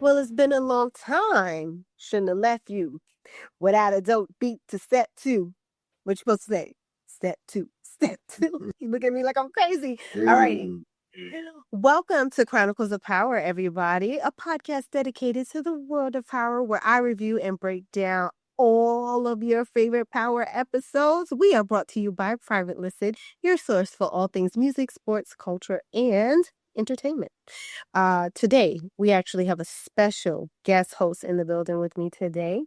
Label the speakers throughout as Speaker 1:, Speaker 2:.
Speaker 1: Well, it's been a long time. Shouldn't have left you without a dope beat to step two. What you supposed to say? Step two, step two. You look at me like I'm crazy. All righty. Welcome to Chronicles of Power, everybody, a podcast dedicated to the world of power where I review and break down all of your favorite power episodes. We are brought to you by Private Listen, your source for all things music, sports, culture, and entertainment. Today, we actually have a special guest host in the building with me today.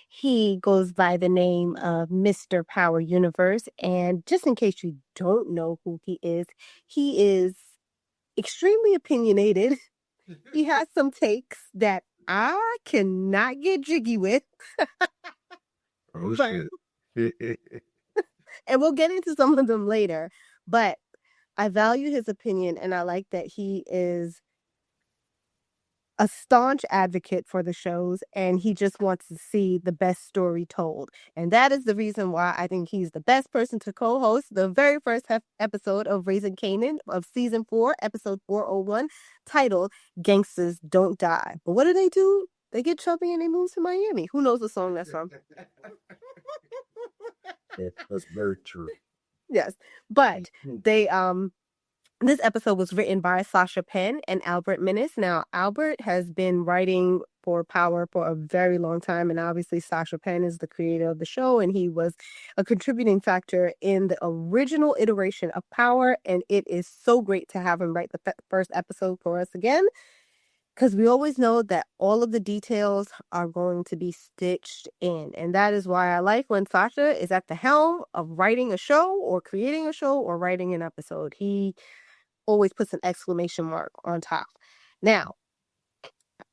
Speaker 1: He goes by the name of Mr. Power Universe. And just in case you don't know who he is extremely opinionated. He has some takes that I cannot get jiggy with.
Speaker 2: Oh,
Speaker 1: But-
Speaker 2: shit.
Speaker 1: and we'll get into some of them later. But I value his opinion, and I like that he is a staunch advocate for the shows, and he just wants to see the best story told. And that is the reason why I think he's the best person to co-host the very first episode of Raising Kanan of season 4, episode 401, titled Gangsters Don't Die. But what do? They get chubby and they move to Miami. Who knows what song that's from?
Speaker 2: That's very true.
Speaker 1: Yes. But they this episode was written by Sasha Penn and Albert Minnis. Now, Albert has been writing for Power for a very long time, and obviously Sasha Penn is the creator of the show, and he was a contributing factor in the original iteration of Power, and it is so great to have him write the first episode for us again, because we always know that all of the details are going to be stitched in, and that is why I like when Sasha is at the helm of writing a show or creating a show or writing an episode. He always puts an exclamation mark on top. Now,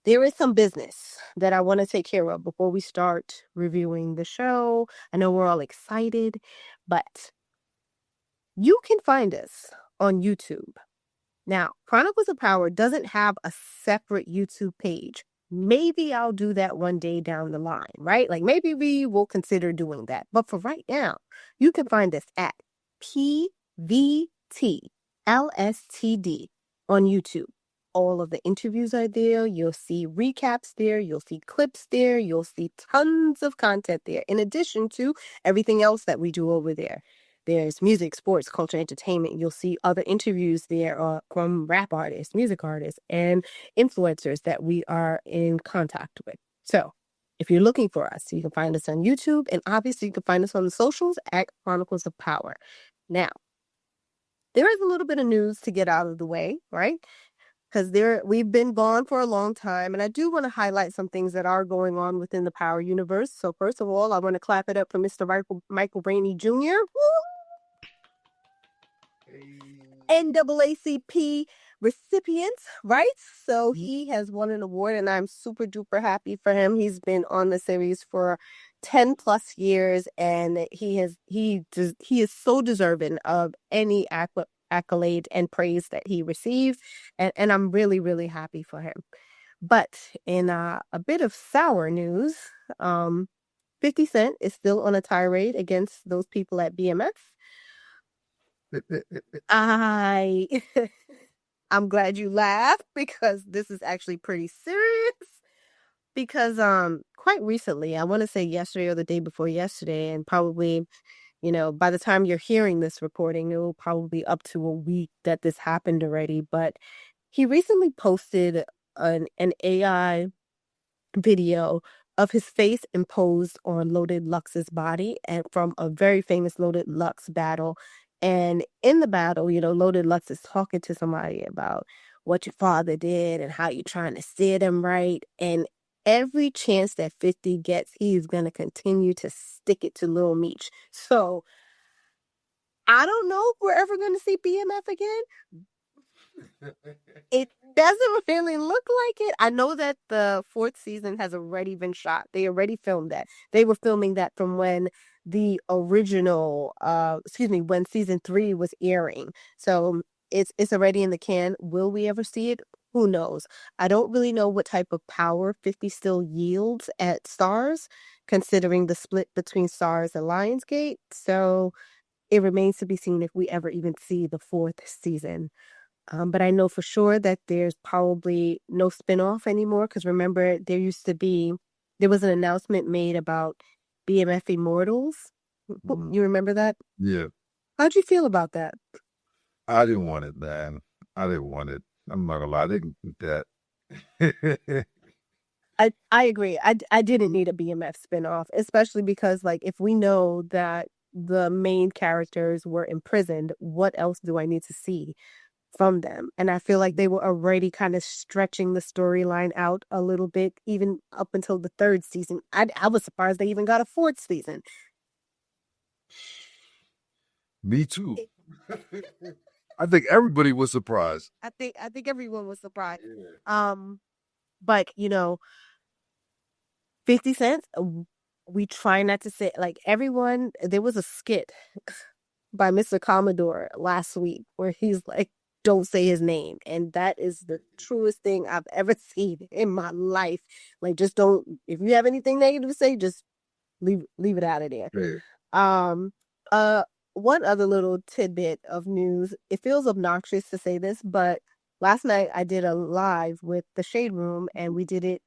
Speaker 1: there is some business that I want to take care of before we start reviewing the show. I know we're all excited, but you can find us on YouTube. Now, Chronicles of Power doesn't have a separate YouTube page. Maybe I'll do that one day down the line, right? Like maybe we will consider doing that. But for right now, you can find us at PVT LSTD on YouTube. All of the interviews are there. You'll see recaps there. You'll see clips there. You'll see tons of content there, in addition to everything else that we do over there. There's music, sports, culture, entertainment. You'll see other interviews there from rap artists, music artists, and influencers that we are in contact with. So if you're looking for us, you can find us on YouTube, and obviously you can find us on the socials at Chronicles of Power. Now, there is a little bit of news to get out of the way, right? Because we've been gone for a long time, and I do want to highlight some things that are going on within the Power universe. So first of all, I want to clap it up for Mr. Michael Rainey Jr. NAACP recipient, right? So he has won an award, and I'm super duper happy for him. He's been on the series for 10 plus years, and he is so deserving of any accolade and praise that he receives, and I'm really, really happy for him. But in a bit of sour news, 50 Cent is still on a tirade against those people at BMF. I'm glad you laughed, because this is actually pretty serious. Because quite recently, I want to say yesterday or the day before yesterday, and probably, by the time you're hearing this recording, it will probably be up to a week that this happened already. But he recently posted an AI video of his face imposed on Loaded Lux's body, and from a very famous Loaded Lux battle. And in the battle, Loaded Lux is talking to somebody about what your father did and how you're trying to steer them right. And every chance that 50 gets, he's going to continue to stick it to Lil Meech. So I don't know if we're ever going to see BMF again. It doesn't really look like it. I know that the 4th season has already been shot. They already filmed that. They were filming that from when the original, when season 3 was airing. So it's already in the can. Will we ever see it? Who knows? I don't really know what type of power 50 still yields at Stars, considering the split between Stars and Lionsgate. So it remains to be seen if we ever even see the 4th season. But I know for sure that there's probably no spinoff anymore because remember there was an announcement made about BMF Immortals. You remember that?
Speaker 2: Yeah,
Speaker 1: How'd you feel about that?
Speaker 2: I didn't want it, man. I didn't want it. I'm not gonna lie, I didn't want that.
Speaker 1: I agree. I didn't need a BMF spinoff, especially because like if we know that the main characters were imprisoned, what else do I need to see from them? And I feel like they were already kind of stretching the storyline out a little bit, even up until the third season. I was surprised they even got a fourth season.
Speaker 2: Me too. I think everybody was surprised.
Speaker 1: I think everyone was surprised.
Speaker 2: Yeah.
Speaker 1: But 50 Cent, we try not to say like everyone. There was a skit by Mr. Commodore last week where he's like, "Don't say his name," and that is the truest thing I've ever seen in my life. Like, just don't. If you have anything negative to say, just leave it out of there.
Speaker 2: Yeah.
Speaker 1: Um, uh, one other little tidbit of news. It feels obnoxious to say this, but last night I did a live with the Shade Room, and we did it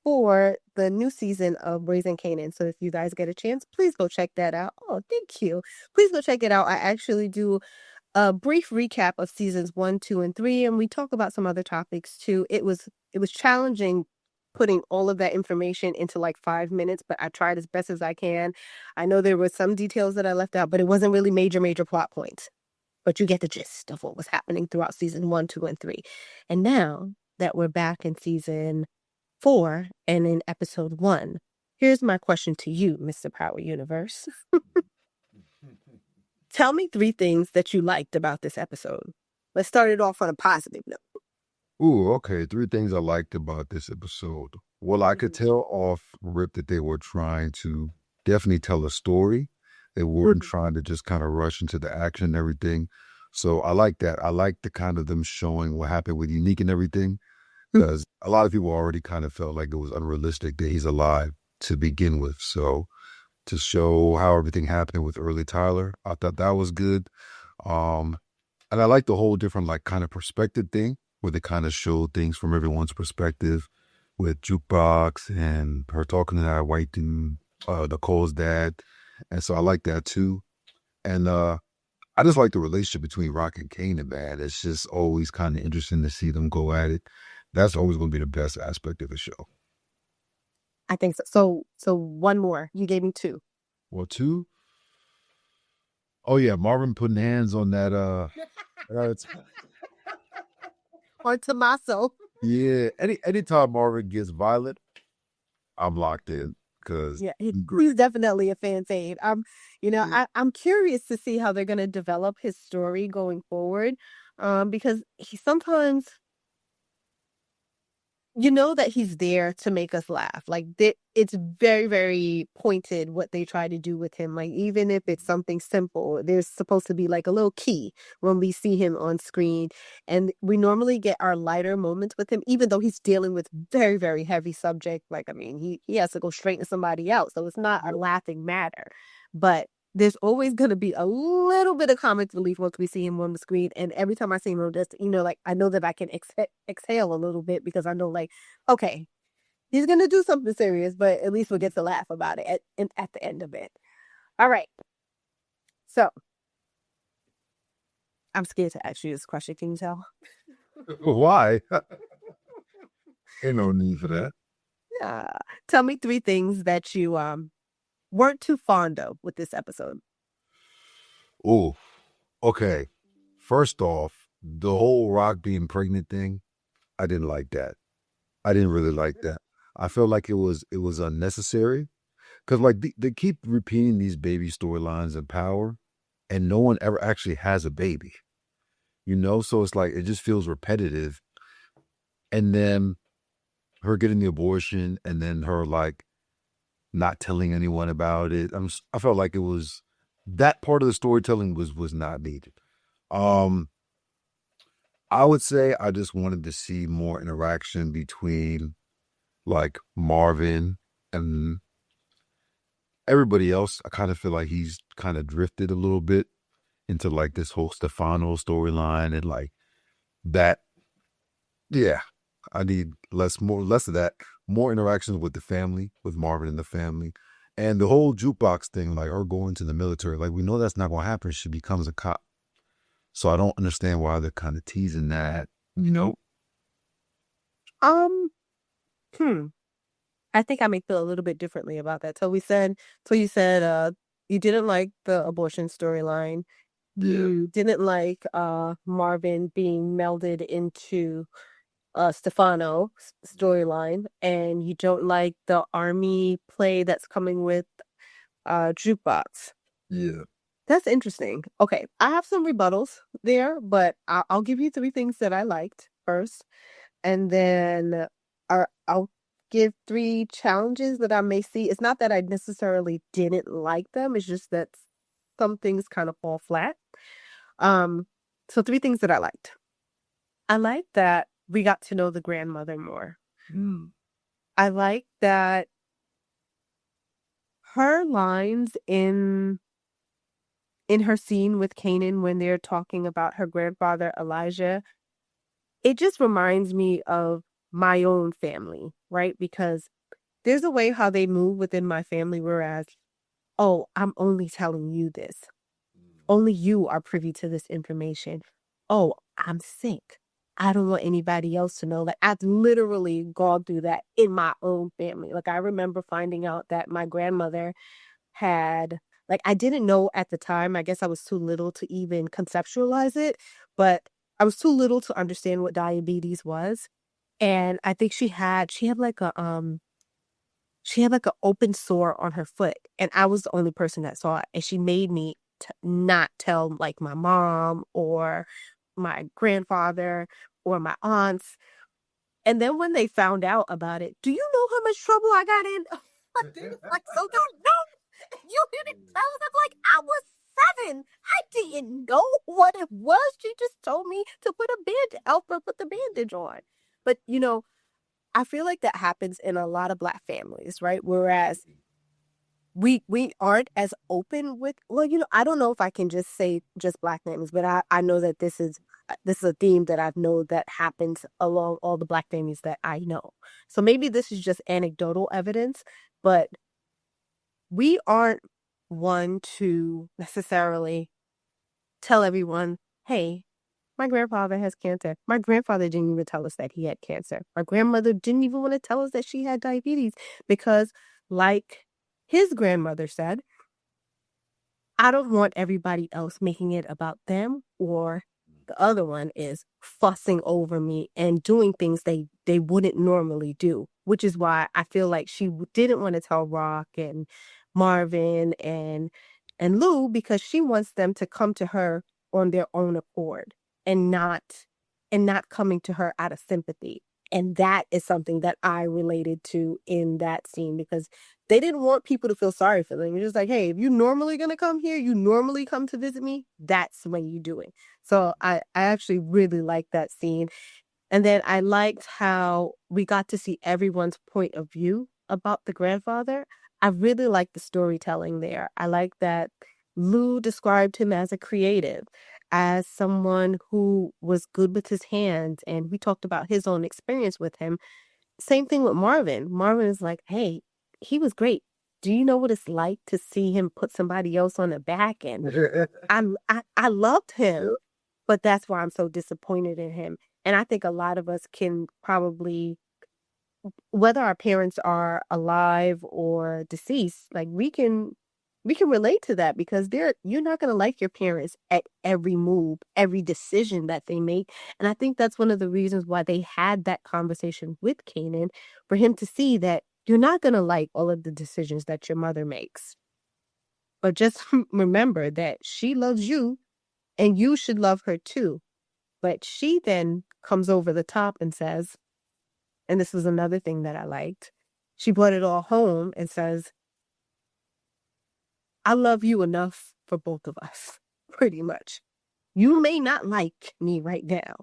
Speaker 1: for the new season of Raising Kanan. So if you guys get a chance, please go check that out. Oh, thank you. Please go check it out. I actually do a brief recap of seasons 1, 2, and 3, and we talk about some other topics too. It was challenging putting all of that information into like 5 minutes, but I tried as best as I can. I know there were some details that I left out, but it wasn't really major plot points. But you get the gist of what was happening throughout season 1, 2, and 3. And now that we're back in season 4 and in episode 1, here's my question to you, Mr. Power Universe. Tell me 3 things that you liked about this episode. Let's start it off on a positive note.
Speaker 2: Ooh, okay. 3 things I liked about this episode. Well, I could tell off rip that they were trying to definitely tell a story. They weren't trying to just kind of rush into the action and everything. So I like that. I like the kind of them showing what happened with Unique and everything, because a lot of people already kind of felt like it was unrealistic that he's alive to begin with. So to show how everything happened with early Tyler, I thought that was good. Um, and I like the whole different like kind of perspective thing where they kind of showed things from everyone's perspective with Jukebox and her talking to that white dude, Nicole's dad. And so I like that too. And I just like the relationship between Rock and Kanan, man. It's just always kind of interesting to see them go at it. That's always going to be the best aspect of the show.
Speaker 1: I think so. So one more. You gave me 2.
Speaker 2: Well, 2. Oh yeah, Marvin putting hands on that
Speaker 1: Or Tommaso.
Speaker 2: yeah, anytime Marvin gets violent, I'm locked in because
Speaker 1: Yeah, he's definitely a fan fave. I'm curious to see how they're gonna develop his story going forward. Because he sometimes you know that he's there to make us laugh. Like it's very pointed what they try to do with him. Like even if it's something simple, there's supposed to be like a little key when we see him on screen. And we normally get our lighter moments with him, even though he's dealing with very heavy subject. Like I mean, he has to go straighten somebody out, so it's not a laughing matter. But there's always going to be a little bit of comic relief once we see him on the screen. And every time I see him on this, like I know that I can exhale a little bit because I know like, okay, he's going to do something serious, but at least we'll get to laugh about it at the end of it. All right. So I'm scared to ask you this question. Can you tell?
Speaker 2: why? Ain't no need for that.
Speaker 1: Tell me 3 things that you weren't too fond of with this episode.
Speaker 2: Oh, okay. First off, the whole Rock being pregnant thing, I didn't like that. I didn't really like that. I felt like it was unnecessary because like they keep repeating these baby storylines in Power, and no one ever actually has a baby. So it's like it just feels repetitive. And then her getting the abortion, and then her like not telling anyone about it. I felt like it was that part of the storytelling was not needed. I would say I just wanted to see more interaction between like Marvin and everybody else. I kind of feel like he's kind of drifted a little bit into like this whole Stefano storyline, and like That, yeah, I need less of that, more interactions with the family, with Marvin and the family. And the whole jukebox thing, like her going to the military, like we know that's not gonna happen. She becomes a cop. So I don't understand why they're kind of teasing that, you know?
Speaker 1: Um, hmm. I think I may feel a little bit differently about that. So you said you didn't like the abortion storyline.
Speaker 2: Yeah.
Speaker 1: You didn't like Marvin being melded into Stefano's storyline, and you don't like the army play that's coming with jukebox.
Speaker 2: Yeah.
Speaker 1: That's interesting. Okay, I have some rebuttals there, but I'll give you three things that I liked first, and then I'll give three challenges that I may see. It's not that I necessarily didn't like them, it's just that some things kind of fall flat. Um, so three things that I liked. I like that we got to know the grandmother more.
Speaker 2: Mm.
Speaker 1: I like that her lines in her scene with Kanan when they're talking about her grandfather Elijah, it just reminds me of my own family, right? Because there's a way how they move within my family, whereas, oh, I'm only telling you this. Only you are privy to this information. Oh, I'm sick. I don't want anybody else to know. Like, I've literally gone through that in my own family. Like, I remember finding out that my grandmother had, like, I didn't know at the time. I guess I was too little to even conceptualize it, but I was too little to understand what diabetes was. And I think she had like an open sore on her foot, and I was the only person that saw it. And she made me not tell like my mom or my grandfather or my aunts. And then when they found out about it, do you know how much trouble I got in? They was like, so don't know. You didn't tell us. I'm like, I was 7. I didn't know what it was. She just told me to put a band, Alpha put the bandage on. But I feel like that happens in a lot of Black families, right? Whereas we aren't as open with, well, I don't know if I can just say just Black families, but I know that this is a theme that I've known that happens along all the Black families that I know. So maybe this is just anecdotal evidence, but we aren't one to necessarily tell everyone, hey, my grandfather has cancer. My grandfather didn't even tell us that he had cancer. My grandmother didn't even want to tell us that she had diabetes because, like his grandmother said, I don't want everybody else making it about them, or the other one is fussing over me and doing things they wouldn't normally do, which is why I feel like she didn't want to tell Rock and Marvin and Lou, because she wants them to come to her on their own accord and not coming to her out of sympathy. And that is something that I related to in that scene, because they didn't want people to feel sorry for them. You're just like, hey, if you're normally gonna come here, you normally come to visit me, that's when you do it. So I actually really liked that scene. And then I liked how we got to see everyone's point of view about the grandfather. I really liked the storytelling there. I like that Lou described him as a creative, as someone who was good with his hands, and we talked about his own experience with him. Same thing with Marvin. Marvin is like, hey, he was great. Do you know what it's like to see him put somebody else on the back? And I loved him, but that's why I'm so disappointed in him. And I think a lot of us can probably, whether our parents are alive or deceased, like we can relate to that, because you're not going to like your parents at every move, every decision that they make. And I think that's one of the reasons why they had that conversation with Kanan, for him to see that you're not going to like all of the decisions that your mother makes. But just remember that she loves you and you should love her too. But she then comes over the top and says, and this was another thing that I liked, she brought it all home and says, I love you enough for both of us, pretty much. You may not like me right now,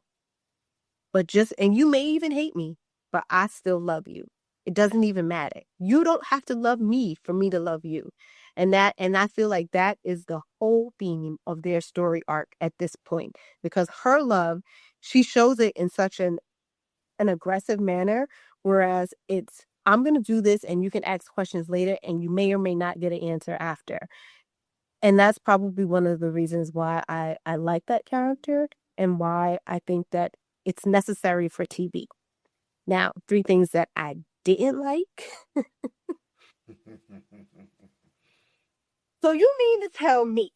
Speaker 1: and you may even hate me, but I still love you. It doesn't even matter. You don't have to love me for me to love you. And I feel like that is the whole theme of their story arc at this point, because her love, she shows it in such an aggressive manner, whereas it's, I'm going to do this and you can ask questions later and you may or may not get an answer after. And that's probably one of the reasons why I like that character and why I think that it's necessary for TV. Now, three things that I didn't like. So you mean to tell me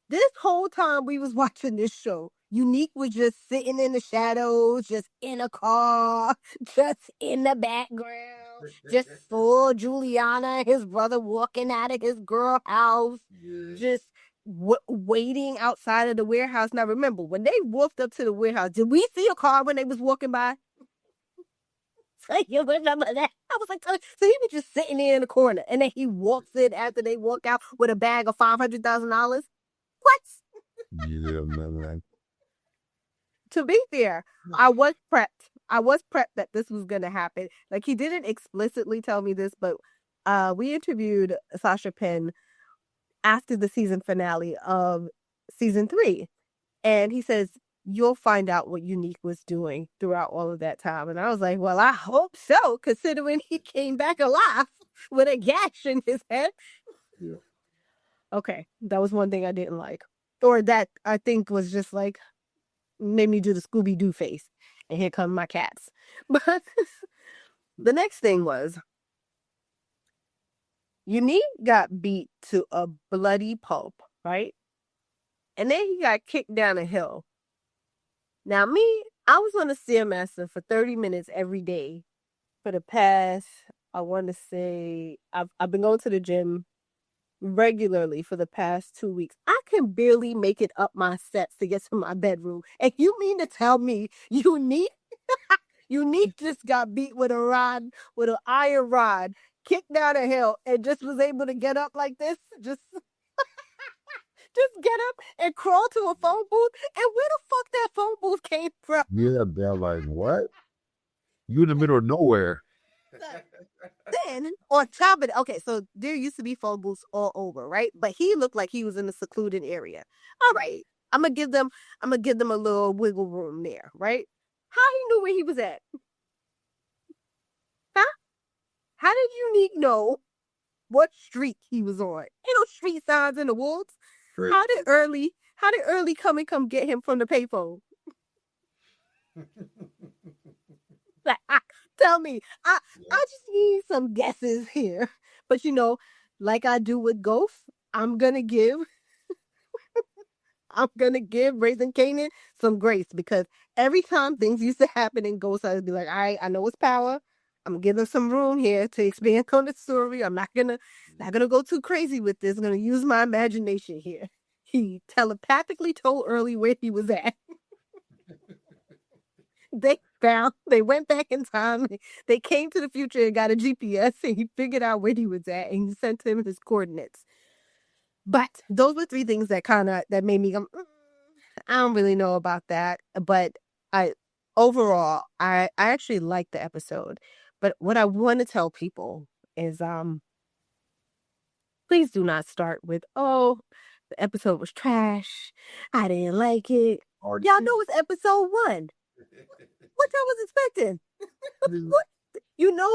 Speaker 1: this whole time we was watching this show, Unique was just sitting in the shadows, just in a car, just in the background, just saw Juliana and his brother walking out of his girl house, just waiting outside of the warehouse. Now remember, when they walked up to the warehouse, did we see a car when they was walking by? So you remember that? I was like, so he was just sitting there in the corner, and then he walks in after they walk out with a bag of $500,000. What?
Speaker 2: Yeah, man.
Speaker 1: To be fair, I was prepped. I was prepped that this was going to happen. Like, he didn't explicitly tell me this, but we interviewed Sasha Penn after the season finale of season 3. And he says, you'll find out what Unique was doing throughout all of that time. And I was like, well, I hope so, considering he came back alive with a gash in his head.
Speaker 2: Yeah.
Speaker 1: Okay, that was one thing I didn't like. Or that I think was just like, made me do the Scooby-Doo face. And here come my cats. But the next thing was, Unique got beat to a bloody pulp, right? And then he got kicked down a hill. Now, me, I was on a Stairmaster for 30 minutes every day for the past, I want to say, I've been going to the gym regularly for the past 2 weeks. I can barely make it up my steps to get to my bedroom. And you mean to tell me Unique just got beat with a rod, with an iron rod, kicked down a hill, and just was able to get up like this? Just get up and crawl to a phone booth? And where the fuck that phone booth came from?
Speaker 2: Yeah, they're like, what? You in the middle of nowhere.
Speaker 1: Then on top of it, okay, so there used to be phone booths all over, right? But he looked like he was in a secluded area. All right, I'm gonna give them a little wiggle room there, right? How he knew where he was at? Huh? How did Unique know what street he was on? Ain't no street signs in the woods.
Speaker 2: Right.
Speaker 1: How did Early come get him from the payphone? Tell me. I just need some guesses here. But like I do with Ghost, I'm gonna give Raising Kanan some grace, because every time things used to happen in Ghost, I'd be like, all right, I know it's power. I'm gonna give them some room here to expand on the story. I'm not gonna go too crazy with this. I'm gonna use my imagination here. He telepathically told Early where he was at. They went back in time. They came to the future and got a GPS, and he figured out where he was at, and he sent him his coordinates. But those were three things that made me go, I don't really know about that. But overall, I actually liked the episode. But what I want to tell people is, please do not start with, oh, the episode was trash, I didn't like it. Y'all know it's episode 1. What y'all was expecting? What?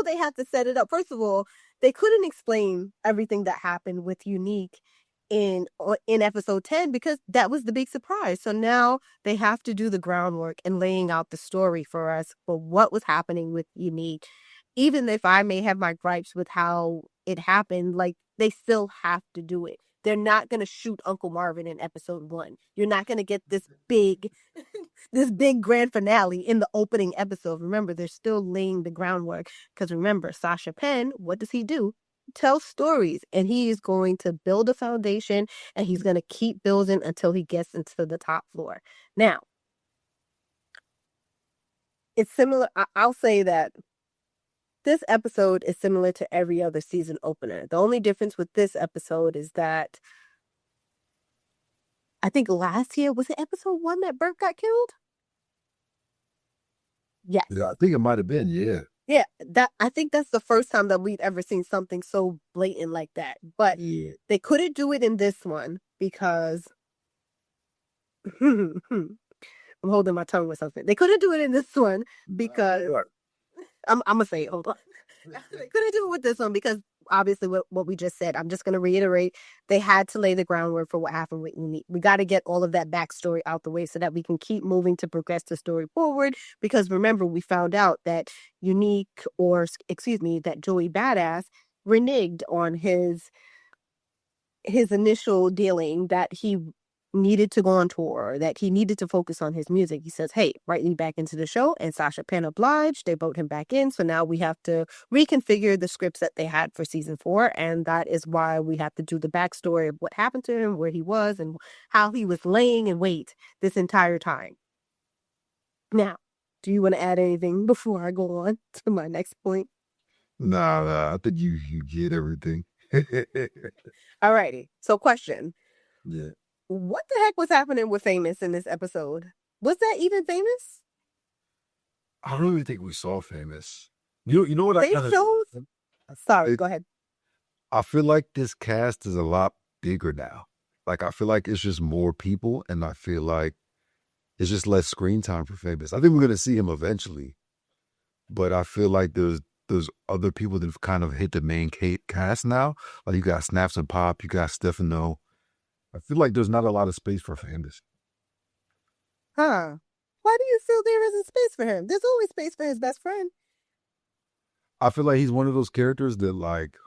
Speaker 1: They have to set it up. First of all, they couldn't explain everything that happened with Unique in episode 10, because that was the big surprise. So now they have to do the groundwork and laying out the story for us for what was happening with Unique. Even if I may have my gripes with how it happened, like, they still have to do it. They're not going to shoot Uncle Marvin in episode 1. You're not going to get this big grand finale in the opening episode. Remember, they're still laying the groundwork, because remember, Sasha Penn, what does he do? Tell stories, and he is going to build a foundation, and he's going to keep building until he gets into the top floor. Now, it's similar. I'll say that this episode is similar to every other season opener. The only difference with this episode is that I think last year, was it episode 1 that Bert got killed? Yes.
Speaker 2: Yeah, I think it might have been, yeah.
Speaker 1: Yeah, that I think that's the first time that we've ever seen something so blatant like that. But
Speaker 2: Yeah.
Speaker 1: they couldn't do it in this one because I'm holding my tongue with something. They couldn't do it in this one because I'm gonna say it. Hold on. They couldn't do it with this one because obviously what we just said. I'm just gonna reiterate. They had to lay the groundwork for what happened with Unique. We got to get all of that backstory out the way so that we can keep moving to progress the story forward. Because remember, we found out that Unique, or excuse me, that Joey Badass reneged on his initial dealing that he needed to go on tour, that he needed to focus on his music. He says, hey, write me back into the show. And Sasha Penn obliged. They vote him back in. So now we have to reconfigure the scripts that they had for season 4. And that is why we have to do the backstory of what happened to him, where he was, and how he was laying in wait this entire time. Now, do you want to add anything before I go on to my next point?
Speaker 2: Nah, I think you get everything.
Speaker 1: All righty. So, question.
Speaker 2: Yeah.
Speaker 1: What the heck was happening with Famous in this episode? Was that even Famous?
Speaker 2: I don't even think we saw Famous. You know what I
Speaker 1: They
Speaker 2: kind of
Speaker 1: chose. Sorry,
Speaker 2: it,
Speaker 1: go ahead.
Speaker 2: I feel like this cast is a lot bigger now. Like I feel like it's just more people, and I feel like it's just less screen time for Famous. I think we're gonna see him eventually, but I feel like there's other people that have kind of hit the main cast now. Like you got Snaps and Pop, you got Stefano. I feel like there's not a lot of space for Famous.
Speaker 1: Huh? Why do you feel there isn't space for him? There's always space for his best friend.
Speaker 2: I feel like he's one of those characters that like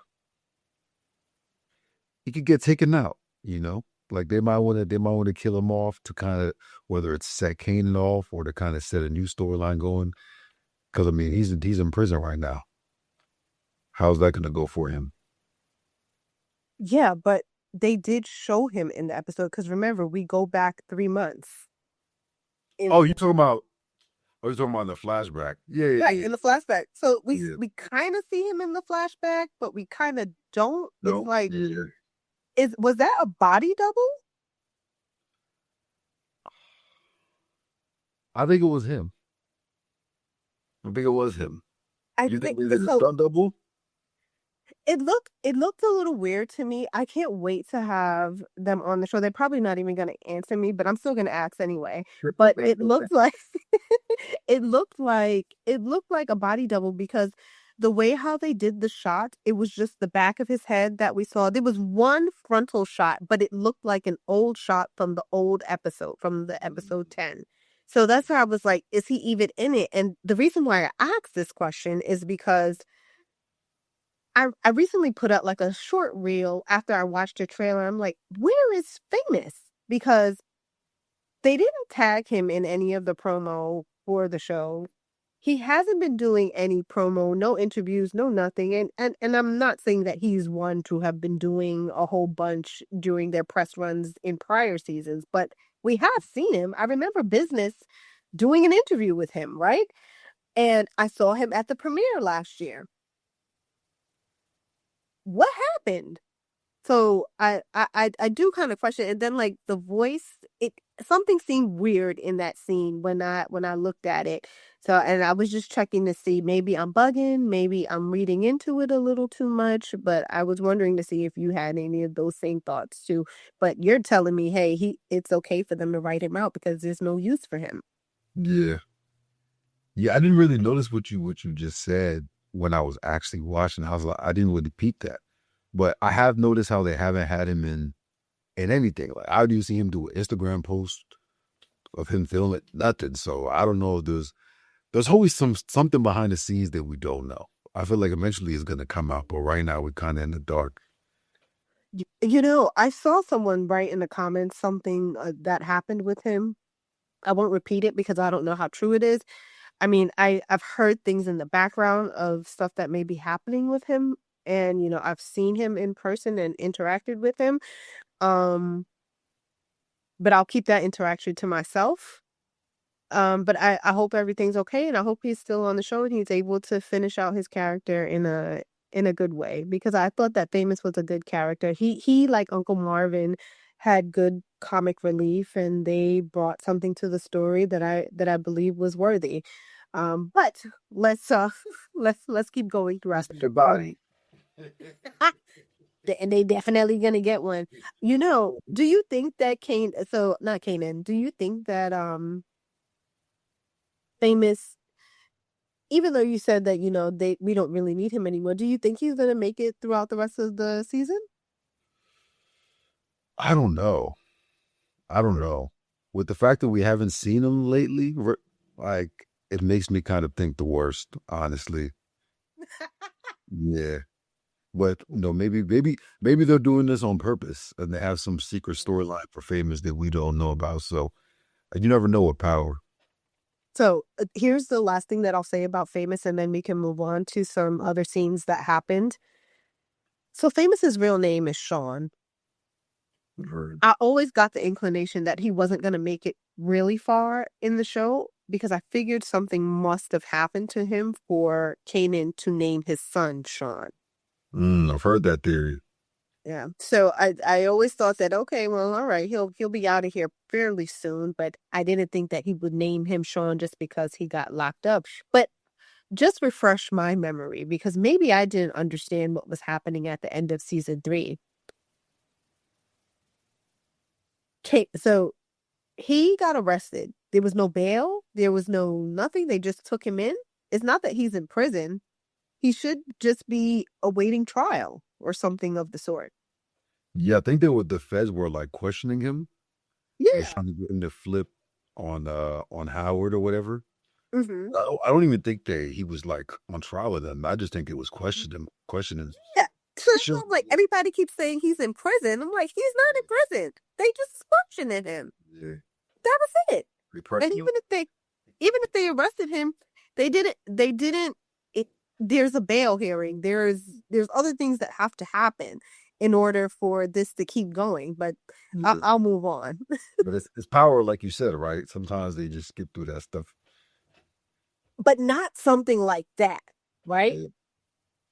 Speaker 2: he could get taken out, you know? Like they might want to kill him off to kind of whether it's set Kanan off or to kind of set a new storyline going. Because I mean he's in prison right now. How's that gonna go for him?
Speaker 1: Yeah, but they did show him in the episode because remember, we go back 3 months in
Speaker 2: Oh, you talking about you talking about the flashback. Yeah, yeah,
Speaker 1: right in the flashback. So we
Speaker 2: yeah.
Speaker 1: we kind of see him in the flashback, but we kind of don't. It's
Speaker 2: No,
Speaker 1: like,
Speaker 2: yeah.
Speaker 1: was that a body double?
Speaker 2: I think it was him. I think it was him.
Speaker 1: I
Speaker 2: You think
Speaker 1: think
Speaker 2: we did a
Speaker 1: so.
Speaker 2: stunt double?
Speaker 1: It looked a little weird to me. I can't wait to have them on the show. They're probably not even going to answer me, but I'm still going to ask anyway. But it looked like it looked like a body double because the way how they did the shot, it was just the back of his head that we saw. There was one frontal shot, but it looked like an old shot from the old episode, from the episode 10. So that's why I was like, is he even in it? And the reason why I asked this question is because I recently put out like a short reel after I watched the trailer. I'm like, where is Famous? Because they didn't tag him in any of the promo for the show. He hasn't been doing any promo, no interviews, no nothing. And I'm not saying that he's one to have been doing a whole bunch during their press runs in prior seasons, but we have seen him. I remember Business doing an interview with him, right? And I saw him at the premiere last year. What happened? So I do kind of question, and then like the voice, it something seemed weird in that scene when I looked at it. So and I was just checking to see maybe I'm bugging, maybe I'm reading into it a little too much, but I was wondering to see if you had any of those same thoughts too. But you're telling me, hey, it's okay for them to write him out because there's no use for him.
Speaker 2: Yeah. Yeah, I didn't really notice what you just said when I was actually watching. I was like, I didn't really peep that. But I have noticed how they haven't had him in anything. Like how do you see him do an Instagram post of him filming? Nothing. So I don't know if there's always something behind the scenes that we don't know. I feel like eventually it's gonna come out, but right now we're kinda in the dark.
Speaker 1: I saw someone write in the comments something that happened with him. I won't repeat it because I don't know how true it is. I mean, I've heard things in the background of stuff that may be happening with him, and I've seen him in person and interacted with him. Um, but I'll keep that interaction to myself. But I hope everything's okay, and I hope he's still on the show and he's able to finish out his character in a good way because I thought that Famous was a good character. He like Uncle Marvin had good comic relief and they brought something to the story that I believe was worthy. But let's let's keep going throughout.
Speaker 2: The body.
Speaker 1: And they definitely gonna get one. Do you think that not Kanan, do you think that Famous, even though you said that, we don't really need him anymore, do you think he's gonna make it throughout the rest of the season?
Speaker 2: I don't know. I don't know. With the fact that we haven't seen him lately, like it makes me kind of think the worst, honestly. Yeah. But maybe they're doing this on purpose and they have some secret storyline for Famous that we don't know about. So you never know with Power.
Speaker 1: So here's the last thing that I'll say about Famous, and then we can move on to some other scenes that happened. So Famous's real name is Sean. I always got the inclination that he wasn't going to make it really far in the show because I figured something must have happened to him for Kanan to name his son Sean.
Speaker 2: I've heard that theory.
Speaker 1: Yeah. So I always thought that, okay, well, all right, he'll be out of here fairly soon, but I didn't think that he would name him Sean just because he got locked up. But just refresh my memory because maybe I didn't understand what was happening at the end of season 3. Okay, so he got arrested. There was no bail. There was no nothing. They just took him in. It's not that he's in prison. He should just be awaiting trial or something of the sort.
Speaker 2: Yeah, I think the feds were like questioning him. They're
Speaker 1: Yeah.
Speaker 2: trying to get him to flip on Howard or whatever.
Speaker 1: Mm-hmm.
Speaker 2: I don't even think that he was like on trial with them. I just think it was questioning.
Speaker 1: Yeah. So
Speaker 2: Sure.
Speaker 1: I'm like, everybody keeps saying he's in prison. I'm like, he's not in prison. They just questioned him.
Speaker 2: Yeah.
Speaker 1: That was it. And
Speaker 2: Repression.
Speaker 1: even if they arrested him, they didn't it there's a bail hearing. There's other things that have to happen in order for this to keep going. But I'll move on.
Speaker 2: But it's Power, like you said, right? Sometimes they just skip through that stuff.
Speaker 1: But not something like that, right?
Speaker 2: Yeah.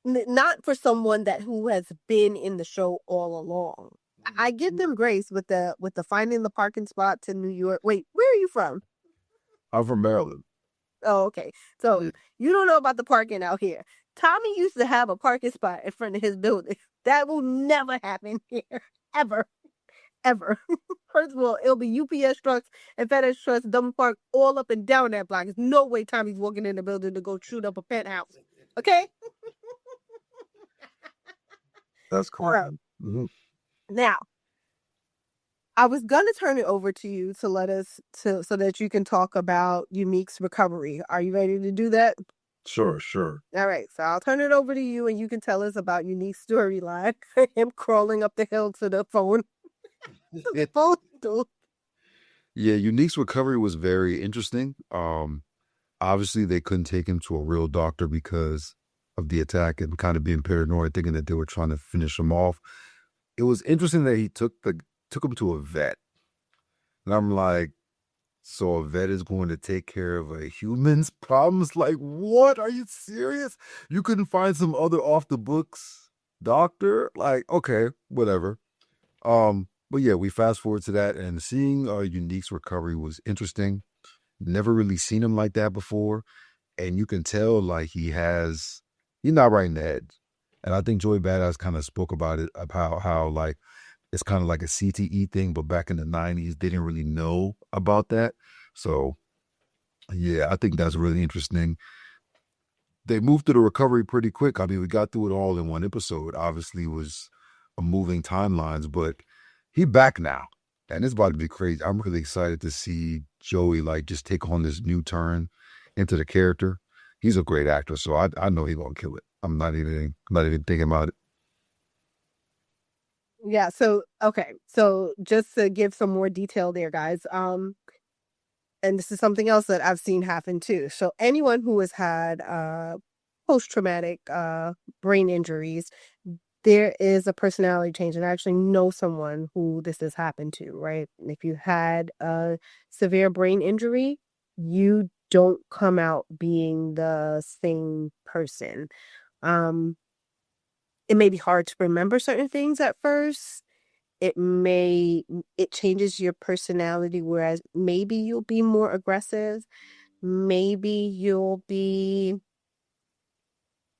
Speaker 1: Not for someone who has been in the show all along. I give them grace with the finding the parking spots in New York. Wait, where are you from?
Speaker 2: I'm from Maryland.
Speaker 1: Oh, okay. So you don't know about the parking out here. Tommy used to have a parking spot in front of his building. That will never happen here. Ever. Ever. First of all, it'll be UPS trucks and FedEx trucks double park all up and down that block. There's no way Tommy's walking in the building to go shoot up a penthouse. Okay?
Speaker 2: That's correct.
Speaker 1: Mm-hmm. Now, I was gonna turn it over to you to so that you can talk about Unique's recovery. Are you ready to do that?
Speaker 2: Sure.
Speaker 1: All right, so I'll turn it over to you, and you can tell us about Unique's storyline. Him crawling up the hill to the phone. The phone dude.
Speaker 2: Yeah, Unique's recovery was very interesting. Obviously they couldn't take him to a real doctor because of the attack and kind of being paranoid, thinking that they were trying to finish him off. It was interesting that he took him to a vet. And I'm like, so a vet is going to take care of a human's problems? Like, what? Are you serious? You couldn't find some other off the books doctor? Like, okay, whatever. But yeah, we fast forward to that and seeing Unique's recovery was interesting. Never really seen him like that before. And you can tell like he's not right in the head. And I think Joey Badass kind of spoke about it, about how like it's kind of like a CTE thing, but back in the 90s, they didn't really know about that. So yeah, I think that's really interesting. They moved to the recovery pretty quick. I mean, we got through it all in one episode. Obviously, it was a moving timelines, but he back now. And it's about to be crazy. I'm really excited to see Joey like just take on this new turn into the character. He's a great actor, so I know he's gonna kill it. I'm not even thinking about it.
Speaker 1: Yeah, so okay. So just to give some more detail there, guys. And this is something else that I've seen happen too. So anyone who has had post-traumatic brain injuries, there is a personality change. And I actually know someone who this has happened to, right? If you had a severe brain injury, you don't come out being the same person. It may be hard to remember certain things at first. It changes your personality, whereas maybe you'll be more aggressive. maybe you'll be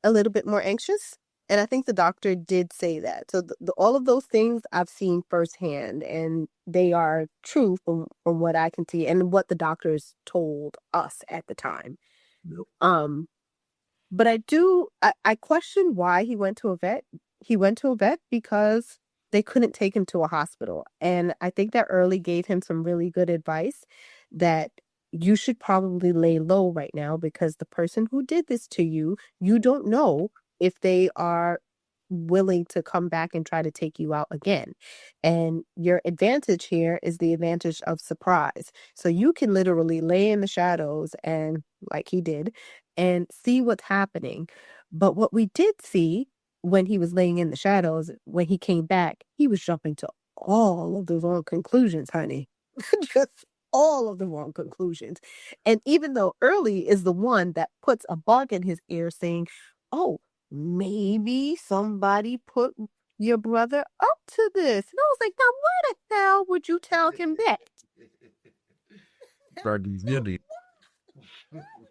Speaker 1: a little bit more anxious. And I think the doctor did say that. So all of those things I've seen firsthand, and they are true from what I can see and what the doctors told us at the time.
Speaker 2: Yep.
Speaker 1: But I question why he went to a vet. He went to a vet because they couldn't take him to a hospital. And I think that Early gave him some really good advice that you should probably lay low right now because the person who did this to you, you don't know if they are willing to come back and try to take you out again. And your advantage here is the advantage of surprise. So you can literally lay in the shadows and like he did and see what's happening. But what we did see when he was laying in the shadows, when he came back, he was jumping to all of the wrong conclusions, honey. Just all of the wrong conclusions. And even though Early is the one that puts a bug in his ear saying, oh, maybe somebody put your brother up to this. And I was like, now why the hell would you tell him that? Why would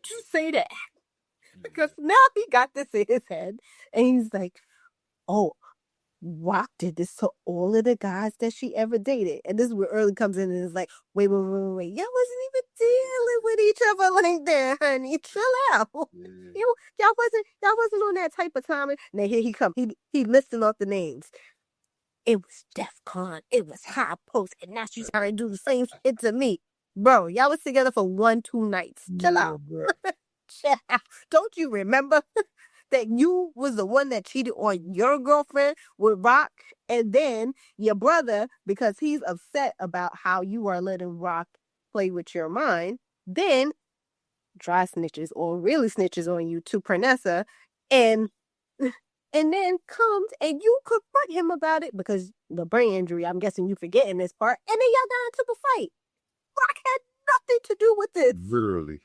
Speaker 1: you say that? Because now he got this in his head. And he's like, oh, Rock did this to all of the guys that she ever dated. And this is where Early comes in and is like, wait. Y'all wasn't even dealing with each other like that, honey. Chill out. Y'all wasn't on that type of time. And now here he come. He listing off the names. It was Def Con. It was High Post. And now she's trying to do the same shit to me. Bro, y'all was together for 1-2 nights. Chill out. Chill out. Don't you remember that you was the one that cheated on your girlfriend with Rock, and then your brother, because he's upset about how you are letting Rock play with your mind, then dry snitches or really snitches on you to Pernessa, and then comes and you confront him about it because the brain injury, I'm guessing you forgetting this part, and then y'all got into the fight. Rock had nothing to do with this.
Speaker 2: Literally.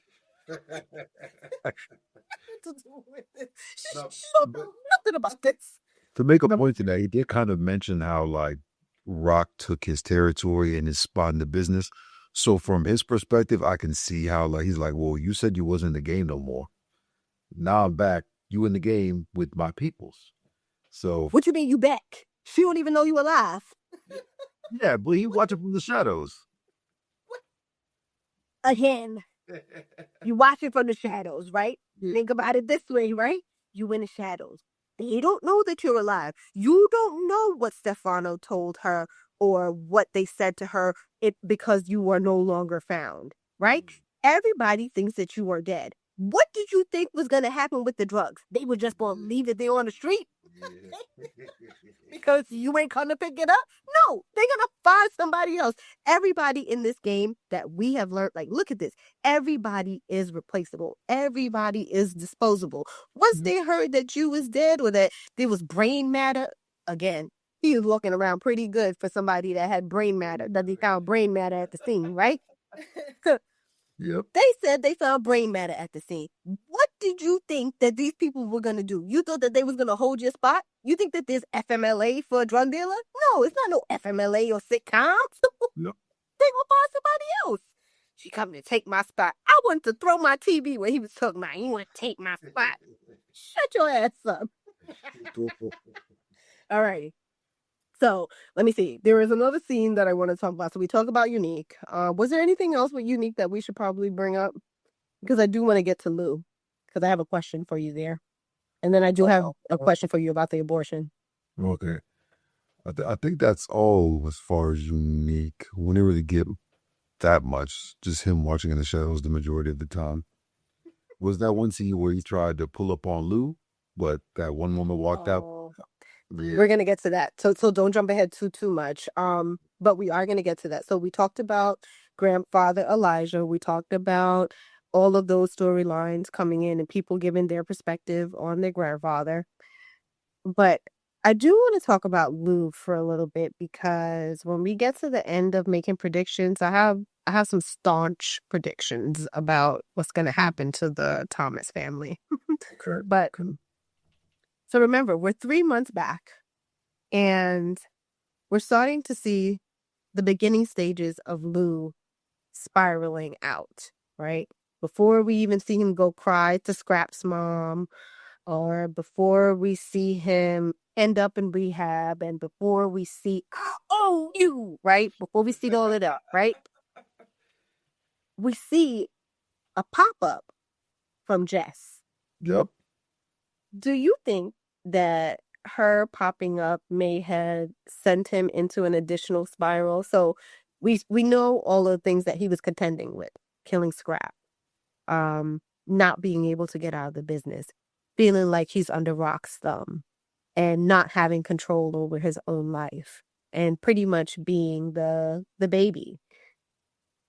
Speaker 1: To do with it. She don't know nothing about this.
Speaker 2: To make a point to that, he did kind of mention how like Rock took his territory and his spot in the business. So from his perspective, I can see how like he's like, well, you said you wasn't in the game no more. Now I'm back. You in the game with my peoples. So
Speaker 1: What you mean you back? She don't even know you alive.
Speaker 2: yeah, but he watching from the shadows.
Speaker 1: Again, you watch it from the shadows, right? Think about it this way, right? You in the shadows. They don't know that you're alive. You don't know what Stefano told her or what they said to her because you are no longer found, right? Everybody thinks that you are dead. What did you think was going to happen with the drugs? They were just going to leave it there on the street? Because you ain't come to pick it up? No, they're going to find somebody else. Everybody in this game that we have learned, like, look at this. Everybody is replaceable. Everybody is disposable. Once they heard that you was dead or that there was brain matter, again, he was walking around pretty good for somebody that had brain matter, that they found brain matter at the scene, right?
Speaker 2: Yep.
Speaker 1: They said they found brain matter at the scene. What did you think that these people were going to do? You thought that they was going to hold your spot? You think that there's FMLA for a drug dealer? No, it's not no FMLA or sitcoms.
Speaker 2: Yep.
Speaker 1: They gonna find somebody else. She coming to take my spot. I wanted to throw my TV when he was talking about, you want to take my spot. Shut your ass up. All right. So let me see. There is another scene that I want to talk about. So we talked about Unique. Was there anything else with Unique that we should probably bring up? Because I do want to get to Lou, because I have a question for you there. And then I do have a question for you about the abortion.
Speaker 2: Okay. I think that's all as far as Unique. We didn't really get that much. Just him watching in the shadows the majority of the time. Was that one scene where he tried to pull up on Lou, but that one woman walked out? Yeah.
Speaker 1: We're gonna get to that. So don't jump ahead too much. But we are gonna get to that. So we talked about grandfather Elijah. We talked about all of those storylines coming in and people giving their perspective on their grandfather. But I do want to talk about Lou for a little bit because when we get to the end of making predictions, I have some staunch predictions about what's gonna happen to the Thomas family.
Speaker 2: Okay.
Speaker 1: But so remember, we're 3 months back and we're starting to see the beginning stages of Lou spiraling out, right? before we even see him go cry to Scrap's mom, or before we see him end up in rehab, and before we see, oh, you, right? Before we see all of that, right? We see a pop-up from Jess.
Speaker 2: Yep.
Speaker 1: Do you think that her popping up may have sent him into an additional spiral? So we know all of the things that he was contending with, killing Scrap, not being able to get out of the business, feeling like he's under Rock's thumb, and not having control over his own life, and pretty much being the baby.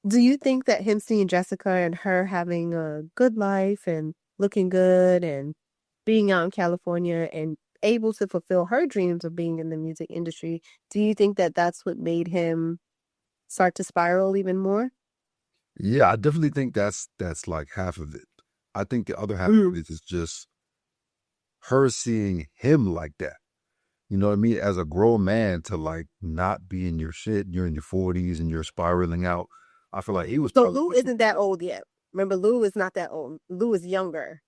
Speaker 1: Do you think that him seeing Jessica and her having a good life and looking good and being out in California and able to fulfill her dreams of being in the music industry, do you think that that's what made him start to spiral even more?
Speaker 2: Yeah, I definitely think that's like half of it. I think the other half of it is just her seeing him like that. You know what I mean? As a grown man to like not be in your shit, you're in your 40s and you're spiraling out. I feel like he was
Speaker 1: So
Speaker 2: probably
Speaker 1: Lou isn't that old yet. Remember, Lou is not that old. Lou is younger.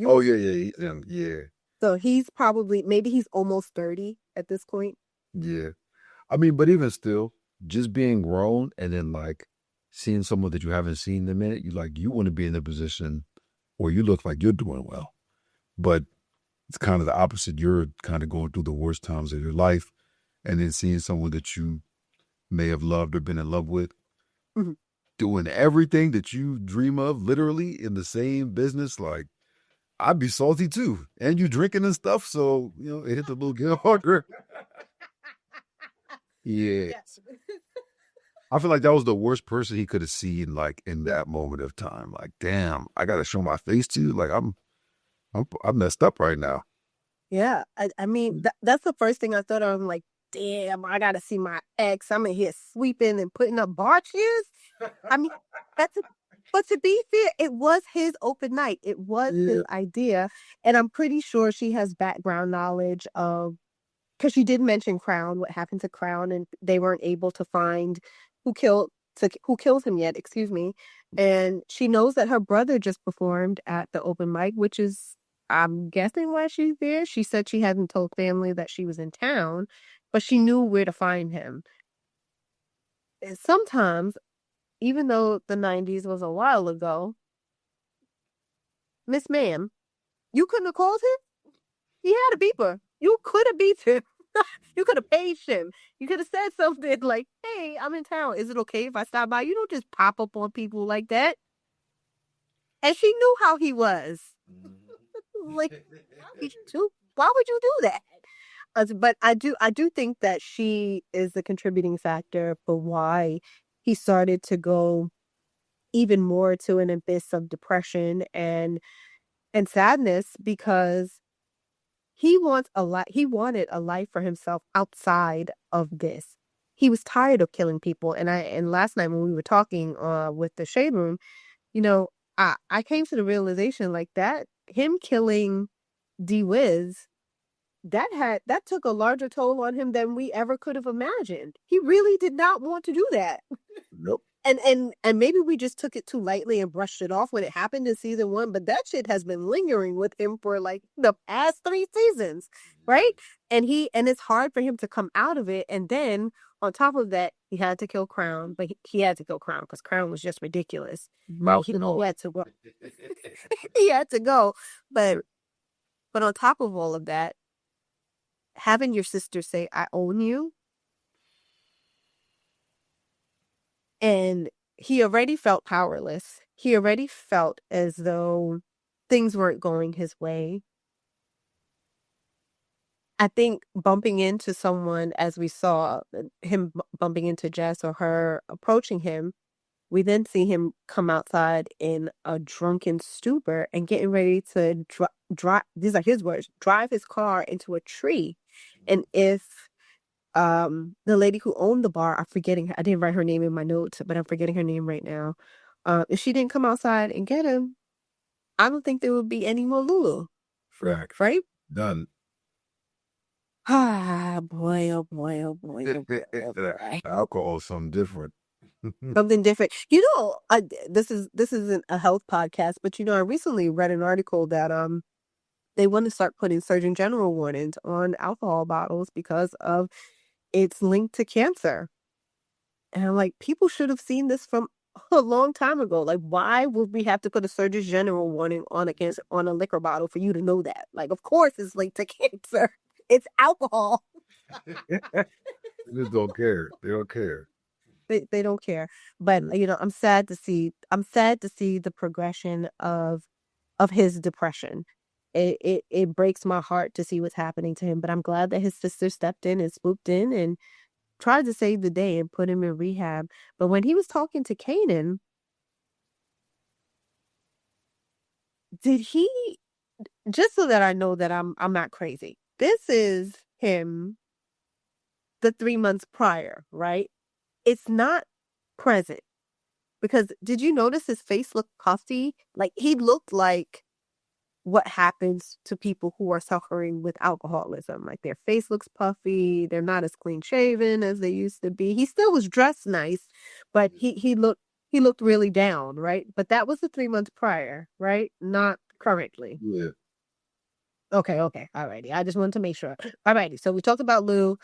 Speaker 2: Oh
Speaker 1: You
Speaker 2: yeah.
Speaker 1: So he's probably, maybe he's almost 30 at this point.
Speaker 2: Yeah. I mean, but even still, just being grown and then like seeing someone that you haven't seen in a minute, you want to be in a position where you look like you're doing well. But it's kind of the opposite. You're kind of going through the worst times of your life, and then seeing someone that you may have loved or been in love with
Speaker 1: Mhm.
Speaker 2: doing everything that you dream of, literally in the same business, like I'd be salty too. And you drinking and stuff, so it hit the little get harder. Yeah.
Speaker 1: Yes.
Speaker 2: I feel like that was the worst person he could have seen, like in that moment of time. Like, damn, I gotta show my face to you. Like, I'm messed up right now.
Speaker 1: Yeah, I mean that's the first thing I thought of. I'm like, damn, I gotta see my ex. I'm in here sweeping and putting up bar chairs. I mean, that's a, but to be fair, it was his open night. It was
Speaker 2: Yeah.
Speaker 1: his idea, and I'm pretty sure she has background knowledge of, because she did mention Crown, what happened to Crown, and they weren't able to find who killed him yet. Excuse me, and she knows that her brother just performed at the open mic, which is, I'm guessing, why she's there. She said she hadn't told family that she was in town, but she knew where to find him. And sometimes, even though the 90s was a while ago, Miss Ma'am, you couldn't have called him. He had a beeper. You could have beat him. You could have paged him. You could have said something like, "Hey, I'm in town. Is it okay if I stop by?" You don't just pop up on people like that. And she knew how he was. Like, why would you do that? But I do think that she is the contributing factor for why he started to go even more to an abyss of depression and sadness, because he wanted a life for himself outside of this. He was tired of killing people. And last night when we were talking with the shade room, you know, I came to the realization like that him killing D Wiz, that took a larger toll on him than we ever could have imagined. He really did not want to do that.
Speaker 2: Nope.
Speaker 1: And maybe we just took it too lightly and brushed it off when it happened in season 1, but that shit has been lingering with him for like the past 3 seasons, right? And it's hard for him to come out of it. And then on top of that, he had to kill Crown, but he had to kill Crown because Crown was just ridiculous.
Speaker 2: Mouth
Speaker 1: He
Speaker 2: and all.
Speaker 1: had to go. He had to go. But on top of all of that, having your sister say, "I own you," and he already felt powerless. He already felt as though things weren't going his way. I think bumping into someone, as we saw him bumping into Jess or her approaching him, we then see him come outside in a drunken stupor and getting ready to drive. These are his words: drive his car into a tree. And if the lady who owned the bar, I'm forgetting her, I didn't write her name in my notes, but I'm forgetting her name right now. If she didn't come outside and get him, I don't think there would be any more Lulu.
Speaker 2: Fact.
Speaker 1: Right?
Speaker 2: Done.
Speaker 1: Ah, boy, oh boy, oh boy, oh boy, oh boy.
Speaker 2: Alcohol is something different.
Speaker 1: Something different. This isn't a health podcast, but I recently read an article that they want to start putting Surgeon General warnings on alcohol bottles because of its link to cancer. And I'm like, people should have seen this from a long time ago. Like, why would we have to put a Surgeon General warning on on a liquor bottle for you to know that? Like, of course it's linked to cancer. It's alcohol.
Speaker 2: They just don't care. They don't care.
Speaker 1: They don't care. But I'm sad to see the progression of his depression. It breaks my heart to see what's happening to him. But I'm glad that his sister stepped in and swooped in and tried to save the day and put him in rehab. But when he was talking to Kanan, did he just so that I know that I'm not crazy. This is him the 3 months prior, right? It's not present because did you notice his face looked puffy? Like he looked like what happens to people who are suffering with alcoholism. Like their face looks puffy, they're not as clean shaven as they used to be. He still was dressed nice, but he looked really down, right? But that was the 3 months prior, right? Not currently.
Speaker 2: Yeah.
Speaker 1: Okay, okay. Alrighty. I just wanted to make sure. Alrighty. So we talked about Lou.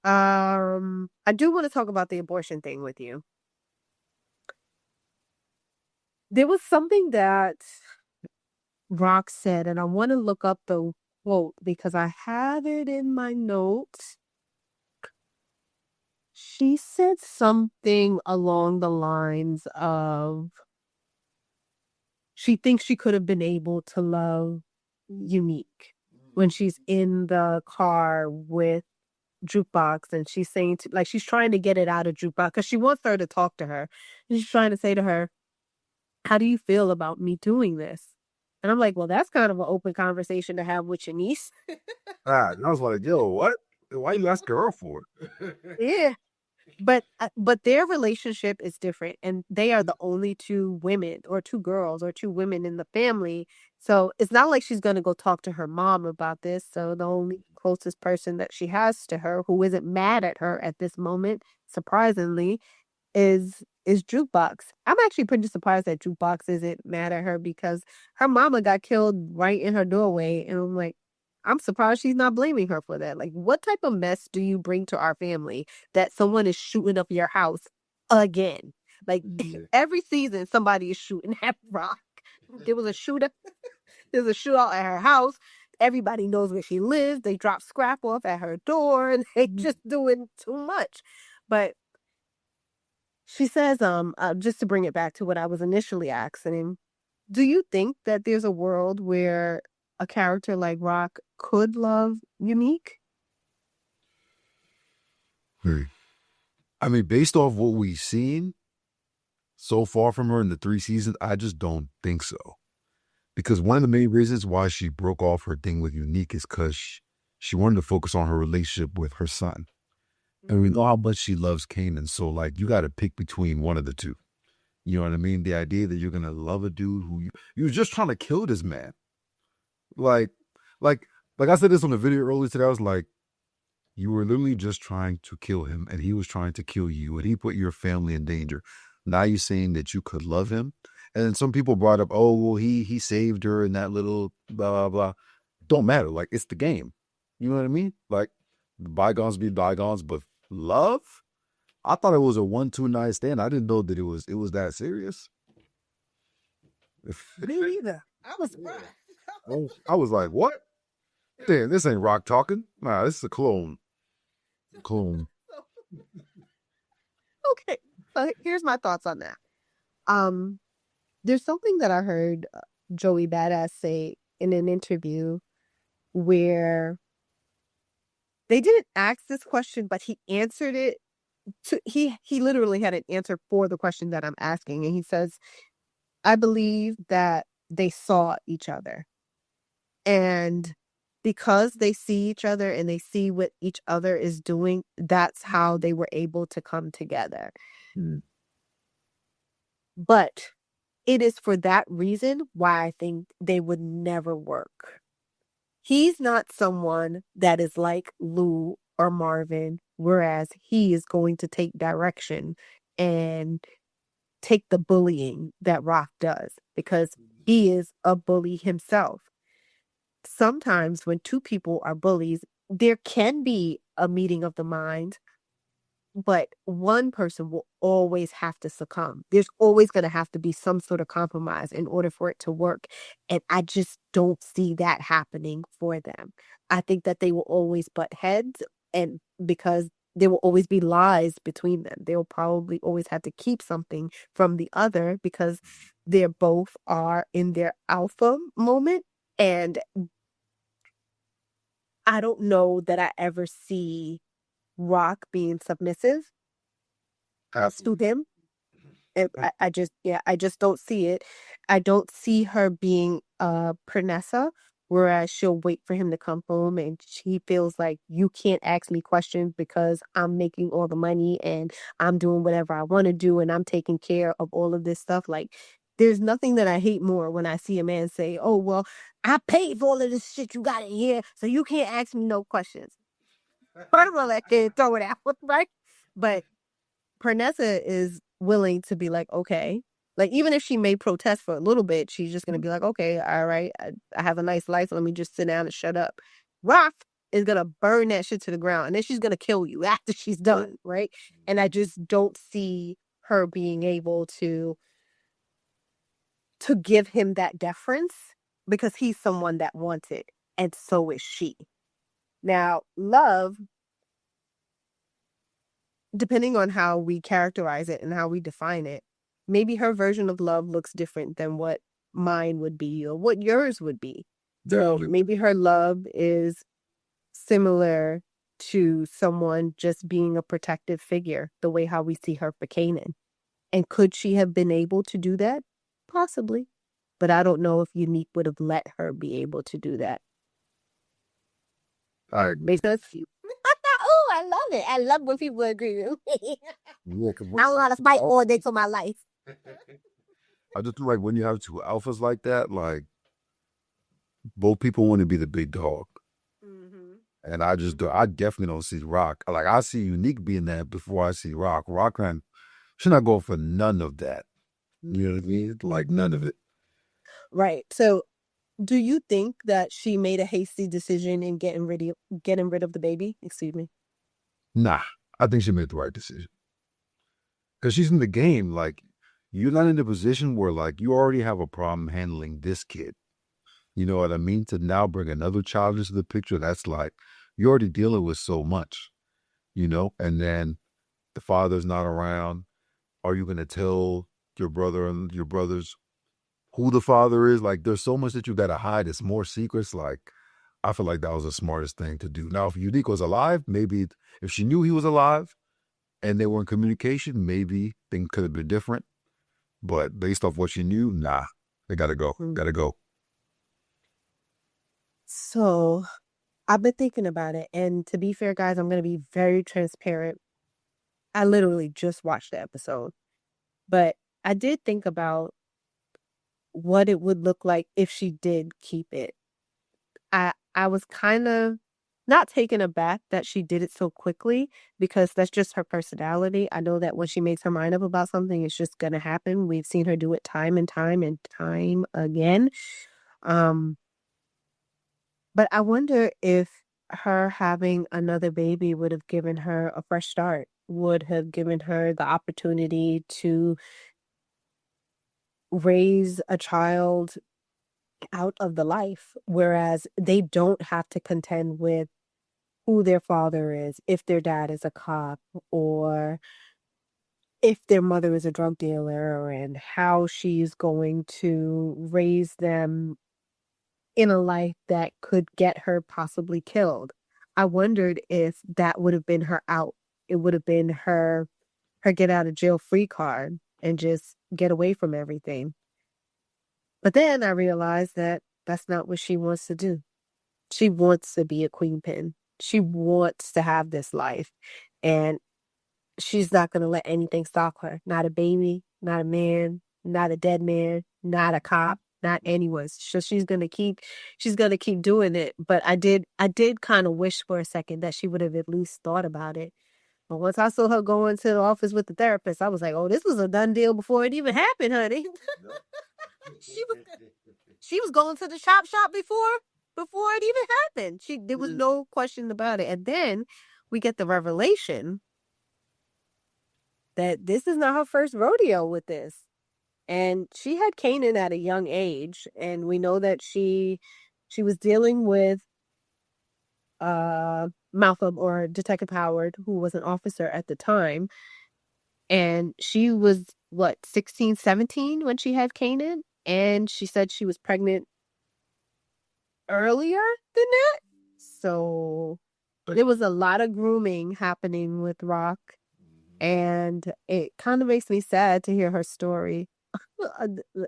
Speaker 1: I do want to talk about the abortion thing with you. There was something that Rock said, and I want to look up the quote because I have it in my notes. She said something along the lines of she thinks she could have been able to love Unique when she's in the car with Jukebox and she's saying like she's trying to get it out of Jukebox because she wants her to talk to her. And she's trying to say to her, how do you feel about me doing this? And I'm like, well, that's kind of an open conversation to have with your niece.
Speaker 2: And I was like, yo, what? Why you asking her for it?
Speaker 1: Yeah. But their relationship is different, and they are the only two women or two girls or two women in the family. So it's not like she's gonna go talk to her mom about this. So the only closest person that she has to her, who isn't mad at her at this moment, surprisingly, is Jukebox. I'm actually pretty surprised that Jukebox isn't mad at her because her mama got killed right in her doorway, and I'm like, I'm surprised she's not blaming her for that. Like, what type of mess do you bring to our family that someone is shooting up your house again? Like
Speaker 2: Yeah.
Speaker 1: every season, somebody is shooting at Rock. There was a shooter. There's a shootout at her house. Everybody knows where she lives. They drop scrap off at her door, and they just doing too much. But she says, just to bring it back to what I was initially asking, do you think that there's a world where a character like Rock could love Unique?
Speaker 2: I mean, based off what we've seen so far from her in the 3 seasons, I just don't think so. Because one of the main reasons why she broke off her thing with Unique is because she wanted to focus on her relationship with her son. And we know how much she loves Kanan. So, like, you got to pick between one of the two. You know what I mean? The idea that you're going to love a dude who you were just trying to kill this man. Like, like, like I said this on the video earlier today. I was like, you were literally just trying to kill him and he was trying to kill you and he put your family in danger. Now you're saying that you could love him. And then some people brought up, oh, well, he saved her in that little blah, blah, blah. Don't matter. Like, it's the game. You know what I mean? Like, bygones be bygones, but love? I thought it was a 1-2 night stand. I didn't know that it was that serious.
Speaker 1: Me neither. I was surprised.
Speaker 2: I was like, what? Damn, this ain't Rock talking. Nah, this is a clone. Clone.
Speaker 1: Okay, so here's my thoughts on that. There's something that I heard Joey Badass say in an interview where they didn't ask this question, but he answered it. He literally had an answer for the question that I'm asking, and he says, "I believe that they saw each other, and because they see each other and they see what each other is doing, that's how they were able to come together."
Speaker 2: Mm.
Speaker 1: But it is for that reason why I think they would never work. He's not someone that is like Lou or Marvin, whereas he is going to take direction and take the bullying that Rock does, because he is a bully himself. Sometimes when two people are bullies, there can be a meeting of the mind, but one person will always have to succumb. There's always going to have to be some sort of compromise in order for it to work. And I just don't see that happening for them. I think that they will always butt heads, and because there will always be lies between them. They'll probably always have to keep something from the other because they both are in their alpha moment. And I don't know that I ever see Rock being submissive to him. I just, yeah, I just don't see it. I don't see her being Pranessa, whereas she'll wait for him to come home and she feels like you can't ask me questions because I'm making all the money and I'm doing whatever I want to do and I'm taking care of all of this stuff. Like, there's nothing that I hate more when I see a man say, "Oh, well, I paid for all of this shit you got in here, so you can't ask me no questions." First of all, that kid throw it out, right? But Pernessa is willing to be like, okay, like even if she may protest for a little bit, she's just gonna be like, okay, all right, I have a nice life. Let me just sit down and shut up. Rock is gonna burn that shit to the ground, and then she's gonna kill you after she's done, right? And I just don't see her being able to give him that deference because he's someone that wants it, and so is she. Now, love, depending on how we characterize it and how we define it, maybe her version of love looks different than what mine would be or what yours would be. So maybe her love is similar to someone just being a protective figure, the way how we see her for Kanan. And could she have been able to do that? Possibly. But I don't know if Unique would have let her be able to do that.
Speaker 2: I
Speaker 1: Makes sense? Oh, I love it. I love when people agree with me.
Speaker 2: yeah,
Speaker 1: I don't want to fight all day for my life.
Speaker 2: I just feel like when you have two alphas like that, like both people want to be the big dog.
Speaker 1: Mm-hmm.
Speaker 2: And I just do. I definitely don't see Rock. Like I see Unique being that before I see Rock. Rock can should not go for none of that. You know what I mean? Like none of it.
Speaker 1: Right. So, do you think that she made a hasty decision in getting rid of the baby? Excuse me.
Speaker 2: Nah, I think she made the right decision because she's in the game. Like you're not in a position where like you already have a problem handling this kid. You know what I mean? To now bring another child into the picture, that's like you're already dealing with so much. You know, and then the father's not around. Are you going to tell your brother and your brothers who the father is? Like, there's so much that you got to hide. It's more secrets. Like, I feel like that was the smartest thing to do. Now, if Unique was alive, maybe if she knew he was alive and they were in communication, maybe things could have been different. But based off what she knew, nah, they got to go. Got to go.
Speaker 1: So, I've been thinking about it. And to be fair, guys, I'm going to be very transparent. I literally just watched the episode, but I did think about what it would look like if she did keep it. I was kind of not taken aback that she did it so quickly because that's just her personality. I know that when she makes her mind up about something, it's just gonna happen. We've seen her do it time and time and time again. Um, but I wonder if her having another baby would have given her a fresh start, would have given her the opportunity to raise a child out of the life, whereas they don't have to contend with who their father is, if their dad is a cop, or if their mother is a drug dealer, and how she's going to raise them in a life that could get her possibly killed. I wondered if that would have been her out. It would have been her get out of jail free card and just get away from everything. But then I realized that that's not what she wants to do. She wants to be a queen pin. She wants to have this life. And she's not going to let anything stop her. Not a baby, not a man, not a dead man, not a cop, not anyone. So she's going to keep doing it. But I did kind of wish for a second that she would have at least thought about it. But once I saw her going to the office with the therapist, I was like, "Oh, this was a done deal before it even happened, honey." she was she was going to the shop before it even happened. There was no question about it. And then we get the revelation that this is not her first rodeo with this. And she had Kanan at a young age, and we know that she was dealing with Malcolm or Detective Howard, who was an officer at the time. And she was what, 16, 17 when she had Kanan? And she said she was pregnant earlier than that. So there was a lot of grooming happening with Rock, and it kind of makes me sad to hear her story.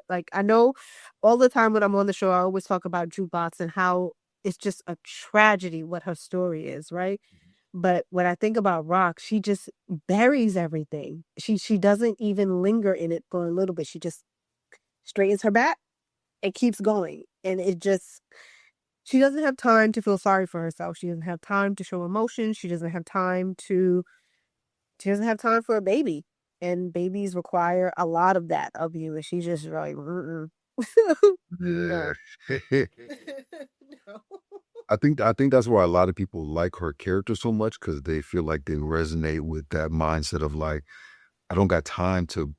Speaker 1: Like, I know all the time when I'm on the show, I always talk about Jukebox and how it's just a tragedy what her story is, right? But when I think about Rock, she just buries everything. She doesn't even linger in it for a little bit. She just straightens her back and keeps going. And it just, she doesn't have time to feel sorry for herself. She doesn't have time to show emotion. She doesn't have time for a baby. And babies require a lot of that of you. And she's just like, mm-mm.
Speaker 2: Yeah.
Speaker 1: No. No.
Speaker 2: I think that's why a lot of people like her character so much because they feel like they resonate with that mindset of like, I don't got time to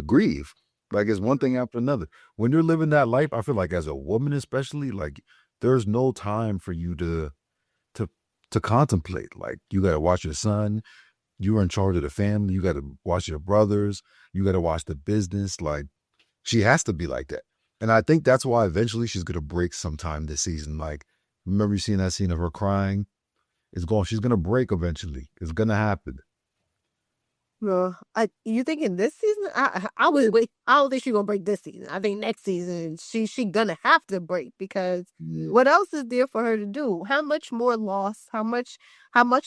Speaker 2: grieve. Like it's one thing after another. When you're living that life, I feel like as a woman especially, like there's no time for you to to contemplate. Like you gotta watch your son, you're in charge of the family, you gotta watch your brothers, you gotta watch the business. Like she has to be like that. And I think that's why eventually she's gonna break sometime this season. Like, remember you seeing that scene of her crying? It's going, she's gonna break eventually. It's gonna happen.
Speaker 1: No, you think in this season? I would wait. I don't think she's gonna break this season. I think next season she gonna have to break because
Speaker 2: Yeah.
Speaker 1: what else is there for her to do? How much more loss? How much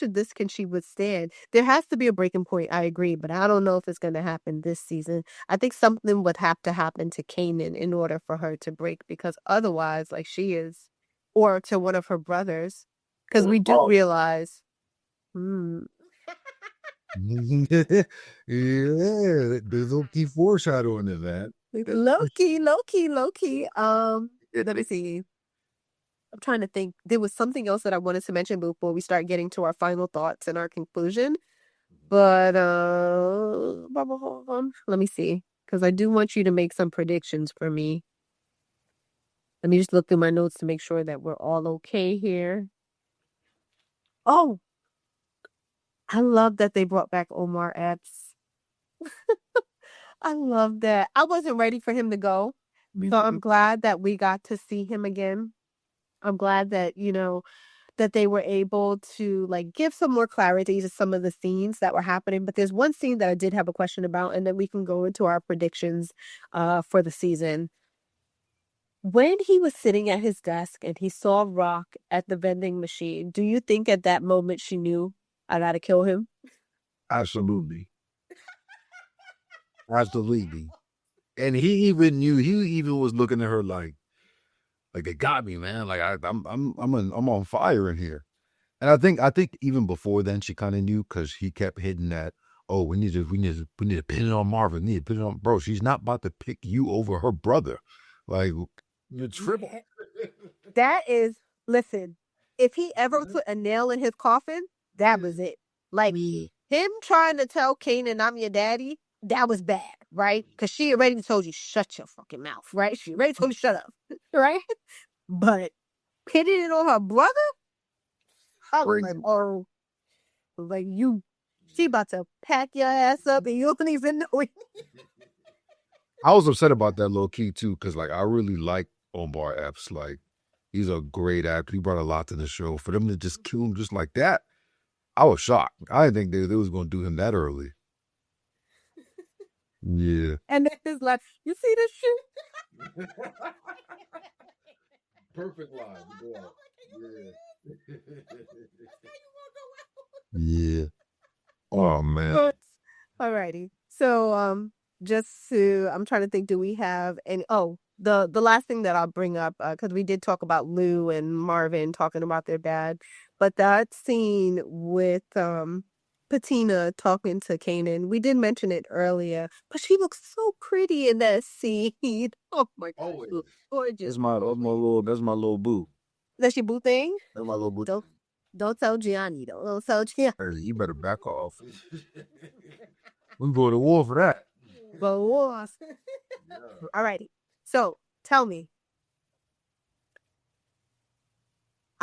Speaker 1: of this can she withstand? There has to be a breaking point. I agree, but I don't know if it's gonna happen this season. I think something would have to happen to Kanan in order for her to break because otherwise, like she is, or to one of her brothers, because we do realize. Hmm.
Speaker 2: Yeah, there's no key foreshadowing in that.
Speaker 1: Low key, low key, low key. Let me see. I'm trying to think. There was something else that I wanted to mention before we start getting to our final thoughts and our conclusion. But let me see, because I do want you to make some predictions for me. Let me just look through my notes to make sure that we're all okay here. Oh, I love that they brought back Omar Epps. I love that. I wasn't ready for him to go, so I'm glad that we got to see him again. I'm glad that, that they were able to like give some more clarity to some of the scenes that were happening. But there's one scene that I did have a question about, and then we can go into our predictions for the season. When he was sitting at his desk and he saw Rock at the vending machine, do you think at that moment she knew I gotta kill him?
Speaker 2: Absolutely. Absolutely. And he even knew, he even was looking at her like they got me, man. Like I'm on fire in here. And I think even before then she kind of knew because he kept hitting that. Oh, we need to pin it on Marvin. We need to pin it on, bro. She's not about to pick you over her brother. Like you're triple.
Speaker 1: That is, listen, if he ever put a nail in his coffin, that was it. Like him trying to tell Kanan I'm your daddy, that was bad, right? Because she already told you, shut your fucking mouth, right? She already told you, shut up, right? But pitting it on her brother, I was like,
Speaker 2: Crazy.
Speaker 1: oh, like she about to pack your ass up and you don't even know it.
Speaker 2: I was upset about that low key too, because like I really like Omar Epps. Like he's a great actor. He brought a lot to the show. For them to just kill him just like that, I was shocked. I didn't think they was gonna do him that early. Yeah.
Speaker 1: And then it's like, you see this shit?
Speaker 2: Perfect line. Yeah. Yeah. Oh man.
Speaker 1: Alrighty. So I'm trying to think, do we have any the last thing that I'll bring up, because we did talk about Lou and Marvin talking about their dad, but that scene with Patina talking to Kanan. We did mention it earlier, but she looks so pretty in that scene. Oh my God,
Speaker 2: Always.
Speaker 1: she looks gorgeous.
Speaker 2: That's my little boo.
Speaker 1: That's your boo thing?
Speaker 2: That's my little boo.
Speaker 1: Don't tell Gianni. Don't tell Gianni.
Speaker 2: Hey, you better back off. We go to war for that.
Speaker 1: But was. Alrighty. So tell me.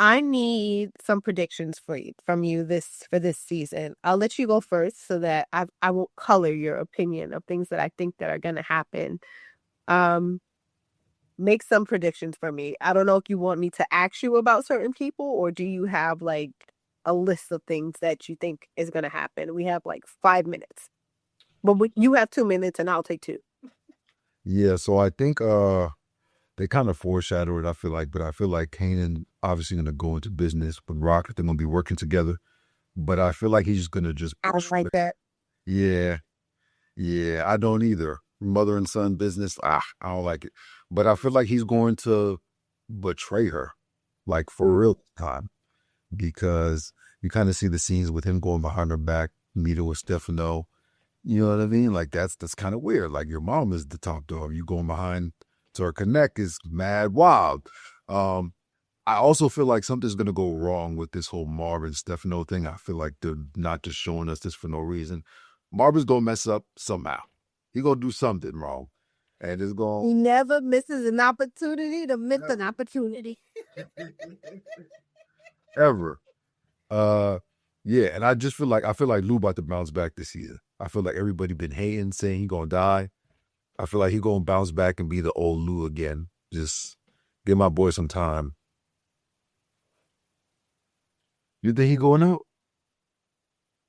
Speaker 1: I need some predictions from you for this season. I'll let you go first so that I won't color your opinion of things that I think that are gonna happen. Um, make some predictions for me. I don't know if you want me to ask you about certain people or do you have like a list of things that you think is gonna happen? We have like 5 minutes, but you have 2 minutes and I'll take two.
Speaker 2: Yeah, so I think they kind of foreshadowed it, I feel like, but I feel like Kanan obviously gonna go into business with Rock. They're gonna be working together. But I feel like he's just gonna just
Speaker 1: I don't like that.
Speaker 2: Yeah. Yeah, I don't either. Mother and son business, I don't like it. But I feel like he's going to betray her, like for real this time, because you kind of see the scenes with him going behind her back, meeting with Stefano. You know what I mean? Like that's kind of weird. Like your mom is the top dog. You going behind to her connect is mad wild. I also feel like something's gonna go wrong with this whole Marvin Stefano thing. I feel like they're not just showing us this for no reason. Marvin's gonna mess up somehow. He gonna do something wrong, and it's
Speaker 1: He
Speaker 2: gonna
Speaker 1: never misses an opportunity to miss an opportunity.
Speaker 2: ever. Yeah, and I feel like Lou about to bounce back this season. I feel like everybody been hating, saying he gonna die. I feel like he gonna bounce back and be the old Lou again. Just give my boy some time. You think he going out?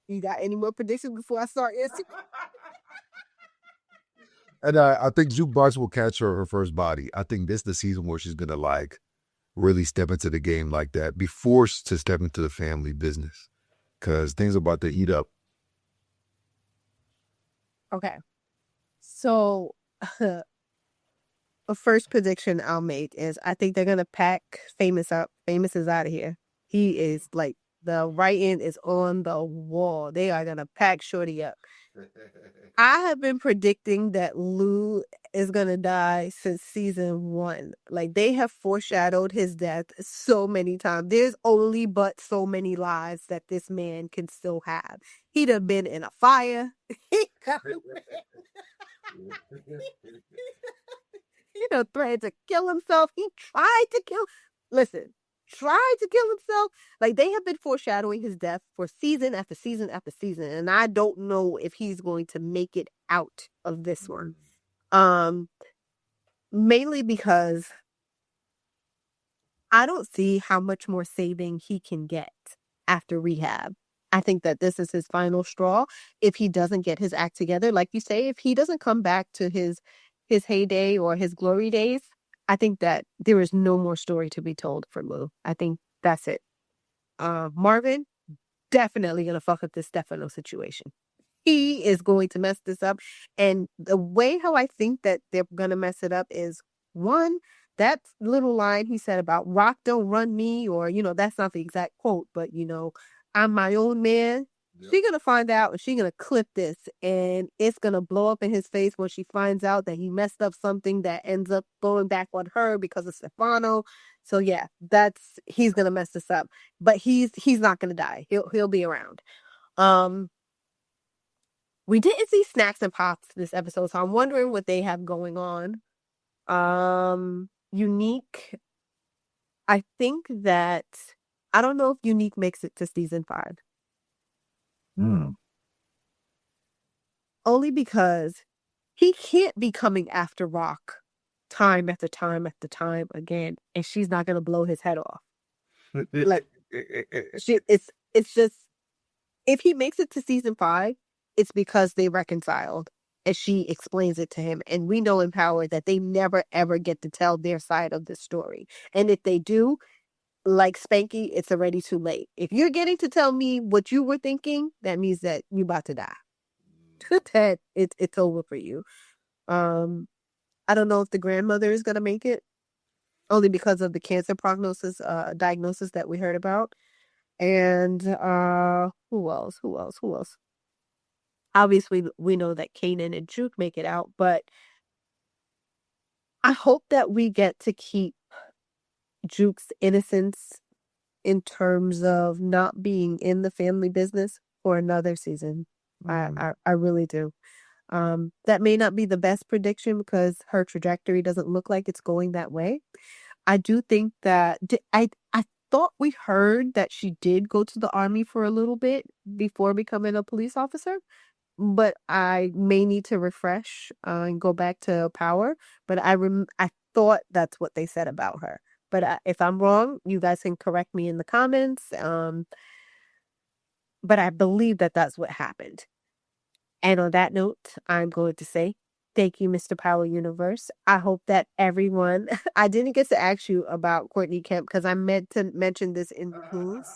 Speaker 1: You got any more predictions before I start answering?
Speaker 2: And I think Jukebox will catch her first body. I think this is the season where she's gonna like really step into the game like that, be forced to step into the family business, because things are about to eat up.
Speaker 1: Okay. So, a first prediction I'll make is I think they're gonna pack Famous up. Famous is out of here. He is like the writing is on the wall. They are gonna pack Shorty up. I have been predicting that Lou is gonna die since season 1. Like they have foreshadowed his death so many times. There's only but so many lives that this man can still have. He'd have been in a fire. Threatened to kill himself. He tried to kill. Listen, tried to kill himself. Like they have been foreshadowing his death for season after season after season, and I don't know if he's going to make it out of this one. Mainly because I don't see how much more saving he can get after rehab. I think that this is his final straw. If he doesn't get his act together, like you say, if he doesn't come back to his heyday or his glory days, I think that there is no more story to be told for Lou. I think that's it. Marvin, definitely gonna fuck up this Stefano situation. He is going to mess this up. And the way how I think that they're gonna mess it up is one, that little line he said about Rock don't run me, or that's not the exact quote, but I'm my own man. Yep. She's gonna find out and she's gonna clip this and it's gonna blow up in his face when she finds out that he messed up something that ends up going back on her because of Stefano. So yeah, he's gonna mess this up. But he's not gonna die. He'll be around. We didn't see Snacks and Pops this episode, so I'm wondering what they have going on. Unique. I think that I don't know if Unique makes it to season 5. Only because he can't be coming after Rock time after time after time again, and she's not gonna blow his head off. Like it's just if he makes it to season 5, it's because they reconciled and she explains it to him. And we know in Power that they never ever get to tell their side of the story. And if they do, like Spanky, it's already too late. If you're getting to tell me what you were thinking, that means that you're about to die. That it's over for you. I don't know if the grandmother is gonna make it, only because of the cancer diagnosis that we heard about. And who else? Who else? Who else? Obviously, we know that Kanan and Juke make it out, but I hope that we get to keep Juke's innocence in terms of not being in the family business for another season. I really do. That may not be the best prediction because her trajectory doesn't look like it's going that way. I do think that I thought we heard that she did go to the army for a little bit before becoming a police officer, but I may need to refresh and go back to Power. But I thought that's what they said about her. But if I'm wrong, you guys can correct me in the comments. But I believe that that's what happened. And on that note, I'm going to say thank you, Mr. Power Universe. I hope that everyone, I didn't get to ask you about Courtney Kemp because I meant to mention this in the news.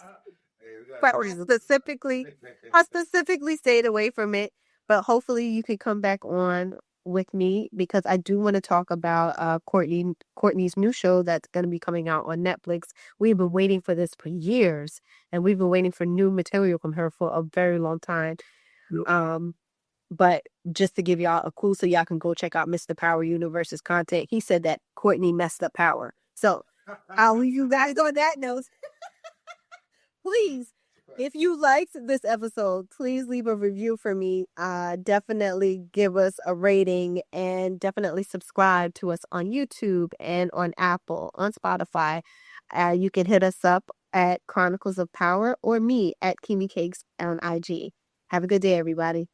Speaker 1: But I specifically stayed away from it. But hopefully you can come back on with me because I do want to talk about Courtney's new show that's going to be coming out on Netflix. We've been waiting for this for years, and we've been waiting for new material from her for a very long time. Yep. But just to give y'all a clue so y'all can go check out Mr. Power Universe's content, he said that Courtney messed up Power. So I'll leave you guys on that note. Please, if you liked this episode, please leave a review for me. Definitely give us a rating and definitely subscribe to us on YouTube and on Apple, on Spotify. You can hit us up at Chronicles of Power or me at Keemie Cakes on IG. Have a good day, everybody.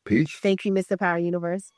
Speaker 2: Peace.
Speaker 1: Thank you, Mr. Power Universe.